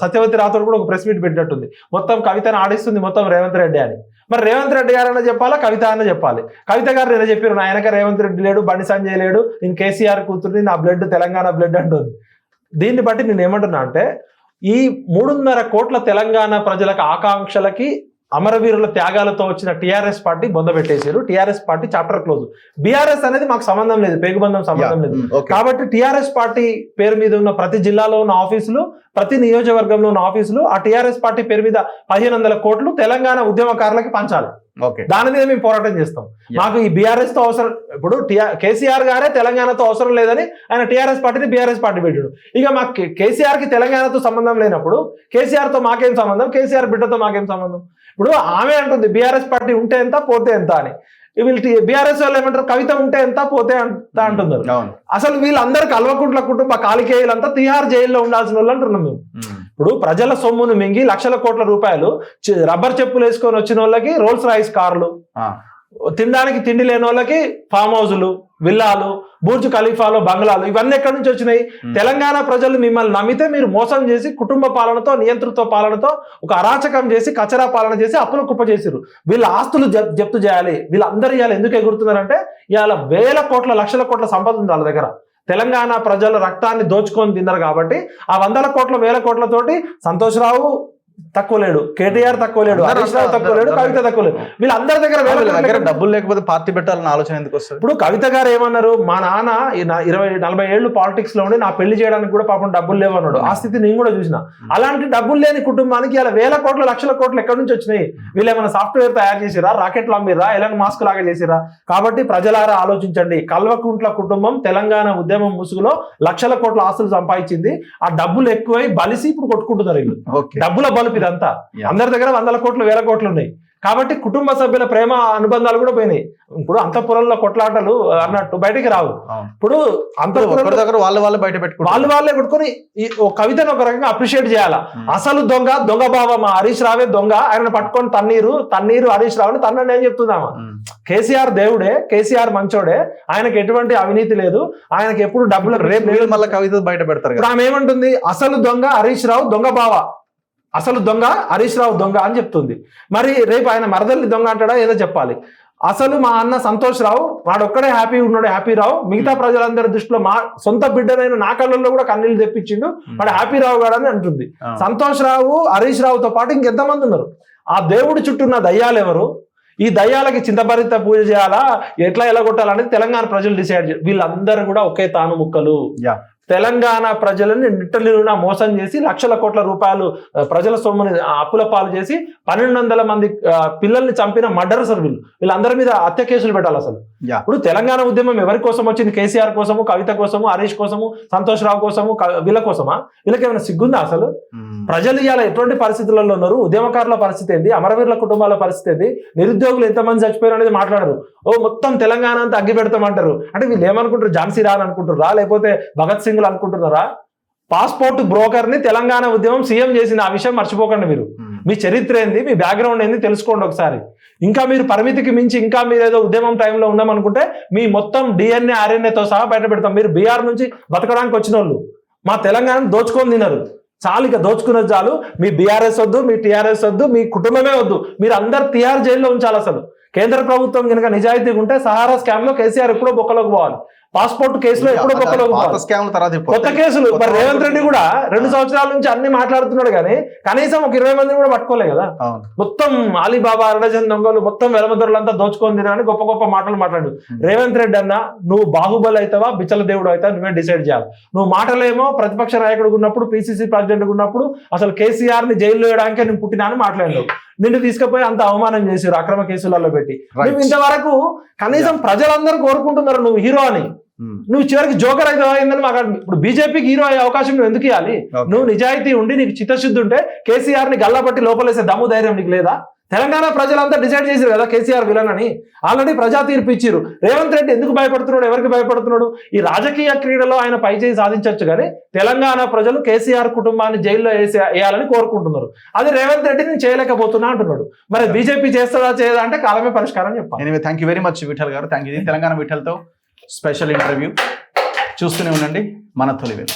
సత్యవతి రాథోడ్ కూడా ఒక ప్రెస్ మీట్ పెట్టినట్టుంది, మొత్తం కవితను ఆడిస్తుంది మొత్తం రేవంత్ రెడ్డి అని. మరి రేవంత్ రెడ్డి గారు అన్న చెప్పాలా, కవిత అన్న చెప్పాలి. కవిత గారు నేను చెప్పారు, నా వెనక రేవంత్ రెడ్డి లేడు, బండి సంజయ్ లేడు, నేను కేసీఆర్ కూతుర్ని, నా బ్లడ్ తెలంగాణ బ్లడ్ అంటుంది. దీన్ని బట్టి నేను ఏమంటున్నా అంటే ఈ 3.5 కోట్ల తెలంగాణ ప్రజలకు ఆకాంక్షలకి అమరవీరుల త్యాగాలతో వచ్చిన టీఆర్ఎస్ పార్టీ బొందబెట్టేశారు. TRS party chapter close. BRS అనేది మాకు సంబంధం లేదు, పేగుబంధం సంబంధం లేదు. కాబట్టి టీఆర్ఎస్ పార్టీ పేరు మీద ఉన్న ప్రతి జిల్లాలో ఉన్న ఆఫీసులు, ప్రతి నియోజకవర్గంలో ఉన్న ఆఫీసులు ఆ టీఆర్ఎస్ పార్టీ పేరు మీద 1500 కోట్లు తెలంగాణ ఉద్యమకారులకి పంచాలి. దాని మీద మేము పోరాటం చేస్తాం. మాకు ఈ బీఆర్ఎస్ తో అవసరం. ఇప్పుడు కేసీఆర్ గారే తెలంగాణతో అవసరం లేదని ఆయన టీఆర్ఎస్ పార్టీని బీఆర్ఎస్ పార్టీ పెట్టాడు. ఇక మాకు కేసీఆర్ కి తెలంగాణతో సంబంధం లేనప్పుడు కేసీఆర్ తో మాకేం సంబంధం, కేసీఆర్ బిడ్డతో మాకేం సంబంధం? ఇప్పుడు ఆమె అంటుంది బీఆర్ఎస్ పార్టీ ఉంటే ఎంత పోతే ఎంత అని. వీళ్ళు బీఆర్ఎస్ వాళ్ళు ఏమంటారు, కవిత ఉంటే ఎంత పోతే ఎంత అంటున్నారు. అసలు వీళ్ళందరూ కల్వకుంట్ల కుటుంబ కాలికేయులంతా తిహార్ జైల్లో ఉండాల్సిన వాళ్ళు అంటున్నాం మేము. ఇప్పుడు ప్రజల సొమ్మును మింగి లక్షల కోట్ల రూపాయలు రబ్బర్ చెప్పులు వేసుకొని వచ్చిన వాళ్ళకి రోల్స్ రాయిస్ కార్లు, తినడానికి తిండి లేని వాళ్ళకి ఫామ్ హౌజులు, విల్లాలు, బూర్జ్ ఖలీఫాలో బంగ్లాలు, ఇవన్నీ ఎక్కడి నుంచి వచ్చినాయి? తెలంగాణ ప్రజలు మిమ్మల్ని నమ్మితే మీరు మోసం చేసి కుటుంబ పాలనతో, నియంతృత్వ పాలనతో ఒక అరాచకం చేసి కచరా పాలన చేసి అప్పులు కుప్ప చేసిరు. వీళ్ళ ఆస్తులు జప్తు చేయాలి. వీళ్ళందరూ ఇవాళ ఎందుకు ఎగురుతున్నారంటే ఇవాళ వేల కోట్ల లక్షల కోట్ల సంపద ఉంది వాళ్ళ దగ్గర. తెలంగాణ ప్రజల రక్తాన్ని దోచుకొని తిన్నారు కాబట్టి ఆ 100 కోట్ల 1000 కోట్లతోటి సంతోష్ రావు తక్కువ లేడు, కేటీఆర్ తక్కువ లేడు, హరీష్ రావు తక్కువ లేడు, కవిత తక్కువ లేడు. వీళ్ళందరి దగ్గర డబ్బులు లేకపోతే పార్టీ పెట్టాలని ఆలోచన ఎందుకు వస్తుంది? ఇప్పుడు కవిత గారు ఏమన్నారు, మా నాన్న 20-40 ఏళ్ళు పాలిటిక్స్ లో ఉండి నా పెళ్లి చేయడానికి కూడా పాపం డబ్బులు లేవు అన్నాడు. ఆ స్థితి నేను కూడా చూసిన. అలాంటి డబ్బులు లేని కుటుంబానికి ఇలా వేల కోట్ల లక్షల కోట్లు ఎక్కడి నుంచి వచ్చినాయి? వీళ్ళు ఏమైనా సాఫ్ట్వేర్ తయారు చేసిరా, రాకెట్లు అమ్మిరా, ఎలాంటి మాస్క్ లాగా చేసిరా? కాబట్టి ప్రజలారా ఆలోచించండి. కల్వకుంట్ల కుటుంబం తెలంగాణ ఉద్యమం ముసుగులో లక్షల కోట్ల ఆస్తులు సంపాదించింది. ఆ డబ్బులు ఎక్కువై బలిసి ఇప్పుడు కొట్టుకుంటున్నారు. వీళ్ళు డబ్బుల బలుపు ఇదంతా. Yeah. అందరి దగ్గర 100 కోట్లు 1000 కోట్లు ఉన్నాయి కాబట్టి కుటుంబ సభ్యుల ప్రేమ అనుబంధాలు కూడా పోయినాయి. ఇప్పుడు అంతఃపురంలో కొట్లాటలు అన్నట్టు బయటికి రావు. ఇప్పుడు అంతఃపురం దగ్గర వాళ్ళు బయట పెట్టుకుంటారు, వాళ్ళే కొట్టుకొని ఓ కవితను ఒక రకంగా అప్రిషియేట్ చేయాలా. అసలు దొంగ బాబా మా హరీష్ రావే దొంగ, ఆయన పట్టుకొని తన్నీరు హరీష్ రావుని తన్నండి అని చెప్తుందామా. కేసీఆర్ దేవుడే, కేసీఆర్ మంచోడే, ఆయనకి ఎటువంటి అవినీతి లేదు, ఆయనకి ఎప్పుడు డబ్బులు రేపు మళ్ళీ కవిత బయట పెడతారు. ఇప్పుడు ఆమె ఏమంటుంది, అసలు దొంగ హరీష్ రావు దొంగ బావ, అసలు దొంగ హరీష్ రావు దొంగ అని చెప్తుంది. మరి రేపు ఆయన మరదల్ని దొంగ అంటాడా ఏదో చెప్పాలి. అసలు మా అన్న సంతోష్ రావు వాడొక్కడే హ్యాపీ ఉన్నాడు, హ్యాపీ రావు, మిగతా ప్రజలందరి దృష్టిలో మా సొంత బిడ్డనైన నా కళ్ళల్లో కూడా కన్నీళ్ళు తెప్పించిండు, వాడు హ్యాపీ రావు గాడని అంటుంది. సంతోష్ రావు హరీష్ రావుతో పాటు ఇంకెంతమంది ఉన్నారు. ఆ దేవుడి చుట్టూ ఉన్న దయ్యాలు ఎవరు, ఈ దయ్యాలకి చింతభరిత పూజ చేయాలా, ఎట్లా ఎలగొట్టాలనేది తెలంగాణ ప్రజలు డిసైడ్ చేయాలి. వీళ్ళందరూ కూడా ఒకే తాను ముక్కలు. తెలంగాణ ప్రజలని నిట్టలిన మోసం చేసి లక్షల కోట్ల రూపాయలు ప్రజల సొమ్ముని అప్పుల పాలు చేసి 1200 మంది పిల్లల్ని చంపిన మర్డరర్స్ వీళ్ళందరి మీద హత్య కేసులు పెట్టాలి. అసలు ఇప్పుడు తెలంగాణ ఉద్యమం ఎవరి కోసం వచ్చింది? కేసీఆర్ కోసము, కవిత కోసము, హరీష్ కోసము, సంతోష్ రావు కోసము, వీళ్ళ కోసమా? వీళ్ళకి ఏమైనా సిగ్గుందా అసలు? ప్రజలు ఇవాళ ఎటువంటి పరిస్థితులలో ఉన్నారు, ఉద్యమకారుల పరిస్థితి ఏంది, అమరవీరుల కుటుంబాల పరిస్థితి ఏంది, నిరుద్యోగులు ఎంతమంది చచ్చిపోయారు అనేది మాట్లాడరు. మొత్తం తెలంగాణ అంతా అగ్గి పెడతామంటారు. అంటే వీళ్ళు ఏమనుకుంటారు, ఝాన్సీ రాని అనుకుంటారా, లేకపోతే భగత్ సింగ్ అనుకుంటున్నారా? పాస్పోర్ట్ బ్రోకర్ ని తెలంగాణ ఉద్యమం సీఎం చేసింది, ఆ విషయం మర్చిపోకండి. మీరు మీ చరిత్ర ఏంది, మీ బ్యాక్గ్రౌండ్ ఏంది తెలుసుకోండి ఒకసారి. ఇంకా మీరు పరిమితికి మించి ఇంకా మీరు ఏదో ఉద్యమం టైంలో ఉందామనుకుంటే మీ మొత్తం DNA RNAతో సహా బయట పెడతాం. మీరు బీహార్ నుంచి బతకడానికి వచ్చిన వాళ్ళు మా తెలంగాణ దోచుకొని తినరు. చాలు, ఇక దోచుకున్నది చాలు. మీ బీఆర్ఎస్ వద్దు, మీ టీఆర్ఎస్ వద్దు, మీ కుటుంబమే వద్దు. మీరు అందరు తిహార్ జైల్లో ఉంచాలి. అసలు కేంద్ర ప్రభుత్వం కనుక నిజాయితీగా ఉంటే సహారా స్కామ్ లో కేసీఆర్ ఎప్పుడో బొక్కలోకి పోవాలి, పాస్పోర్ట్ కేసులో ఎప్పుడో బొక్కలోకి పోవాలి. కొత్త కేసులు మరి రేవంత్ రెడ్డి కూడా 2 సంవత్సరాల నుంచి అన్ని మాట్లాడుతున్నాడు కానీ కనీసం ఒక 20 మందిని కూడా పట్టుకోలే కదా. మొత్తం అలీబాబా, అరుణజన్ దొంగలు, మొత్తం వెలమదొరలంతా దోచుకొని తినని గొప్ప గొప్ప మాటలు మాట్లాడు. రేవంత్ రెడ్డి అన్న నువ్వు బాహుబలి అవుతావా బిచ్చల దేవుడు అవుతావా నువ్వే డిసైడ్ చేయాలి. నువ్వు మాటలేమో ప్రతిపక్ష నాయకుడు ఉన్నప్పుడు, PCC ప్రెసిడెంట్ ఉన్నప్పుడు అసలు కేసీఆర్ ని జైల్లో వేయడానికే నేను పుట్టినా అని మాట్లాడినావు. నిన్ను తీసుకుపోయి అంత అవమానం చేసారు అక్రమ కేసులలో పెట్టి. నువ్వు ఇంతవరకు కనీసం ప్రజలందరూ కోరుకుంటున్నారు నువ్వు హీరో అని, నువ్వు చివరికి జోకర్ అయితే అయిందని మాకు. ఇప్పుడు బీజేపీకి హీరో అయ్యే అవకాశం నువ్వు ఎందుకు ఇవ్వాలి? నువ్వు నిజాయితీ ఉండి నీకు చిత్తశుద్ధి ఉంటే కేసీఆర్ ని గల్లబట్టి లోపలేసే దమ్ము ధైర్యం నీకు లేదా? తెలంగాణ ప్రజలంతా డిసైడ్ చేశారు కదా కేసీఆర్ విలన్ అని, ఆల్రెడీ ప్రజా తీర్పు ఇచ్చిరు. రేవంత్ రెడ్డి ఎందుకు భయపడుతున్నాడు, ఎవరికి భయపడుతున్నాడు? ఈ రాజకీయ క్రీడలో ఆయన పైచేయి సాధించవచ్చు కానీ తెలంగాణ ప్రజలు కేసీఆర్ కుటుంబాన్ని జైల్లో వేయాలని కోరుకుంటున్నారు. అది రేవంత్ రెడ్డి నేను చేయలేకపోతున్నా అంటున్నాడు. మరి బీజేపీ చేస్తాడా చేయదా అంటే కాలమే పరిష్కారం చెప్పాలి. Anyway thank you very much Vithal garu. Thank you. Telangana విఠల్తో స్పెషల్ ఇంటర్వ్యూ చూస్తూనే ఉండండి మన తొలి వేళ.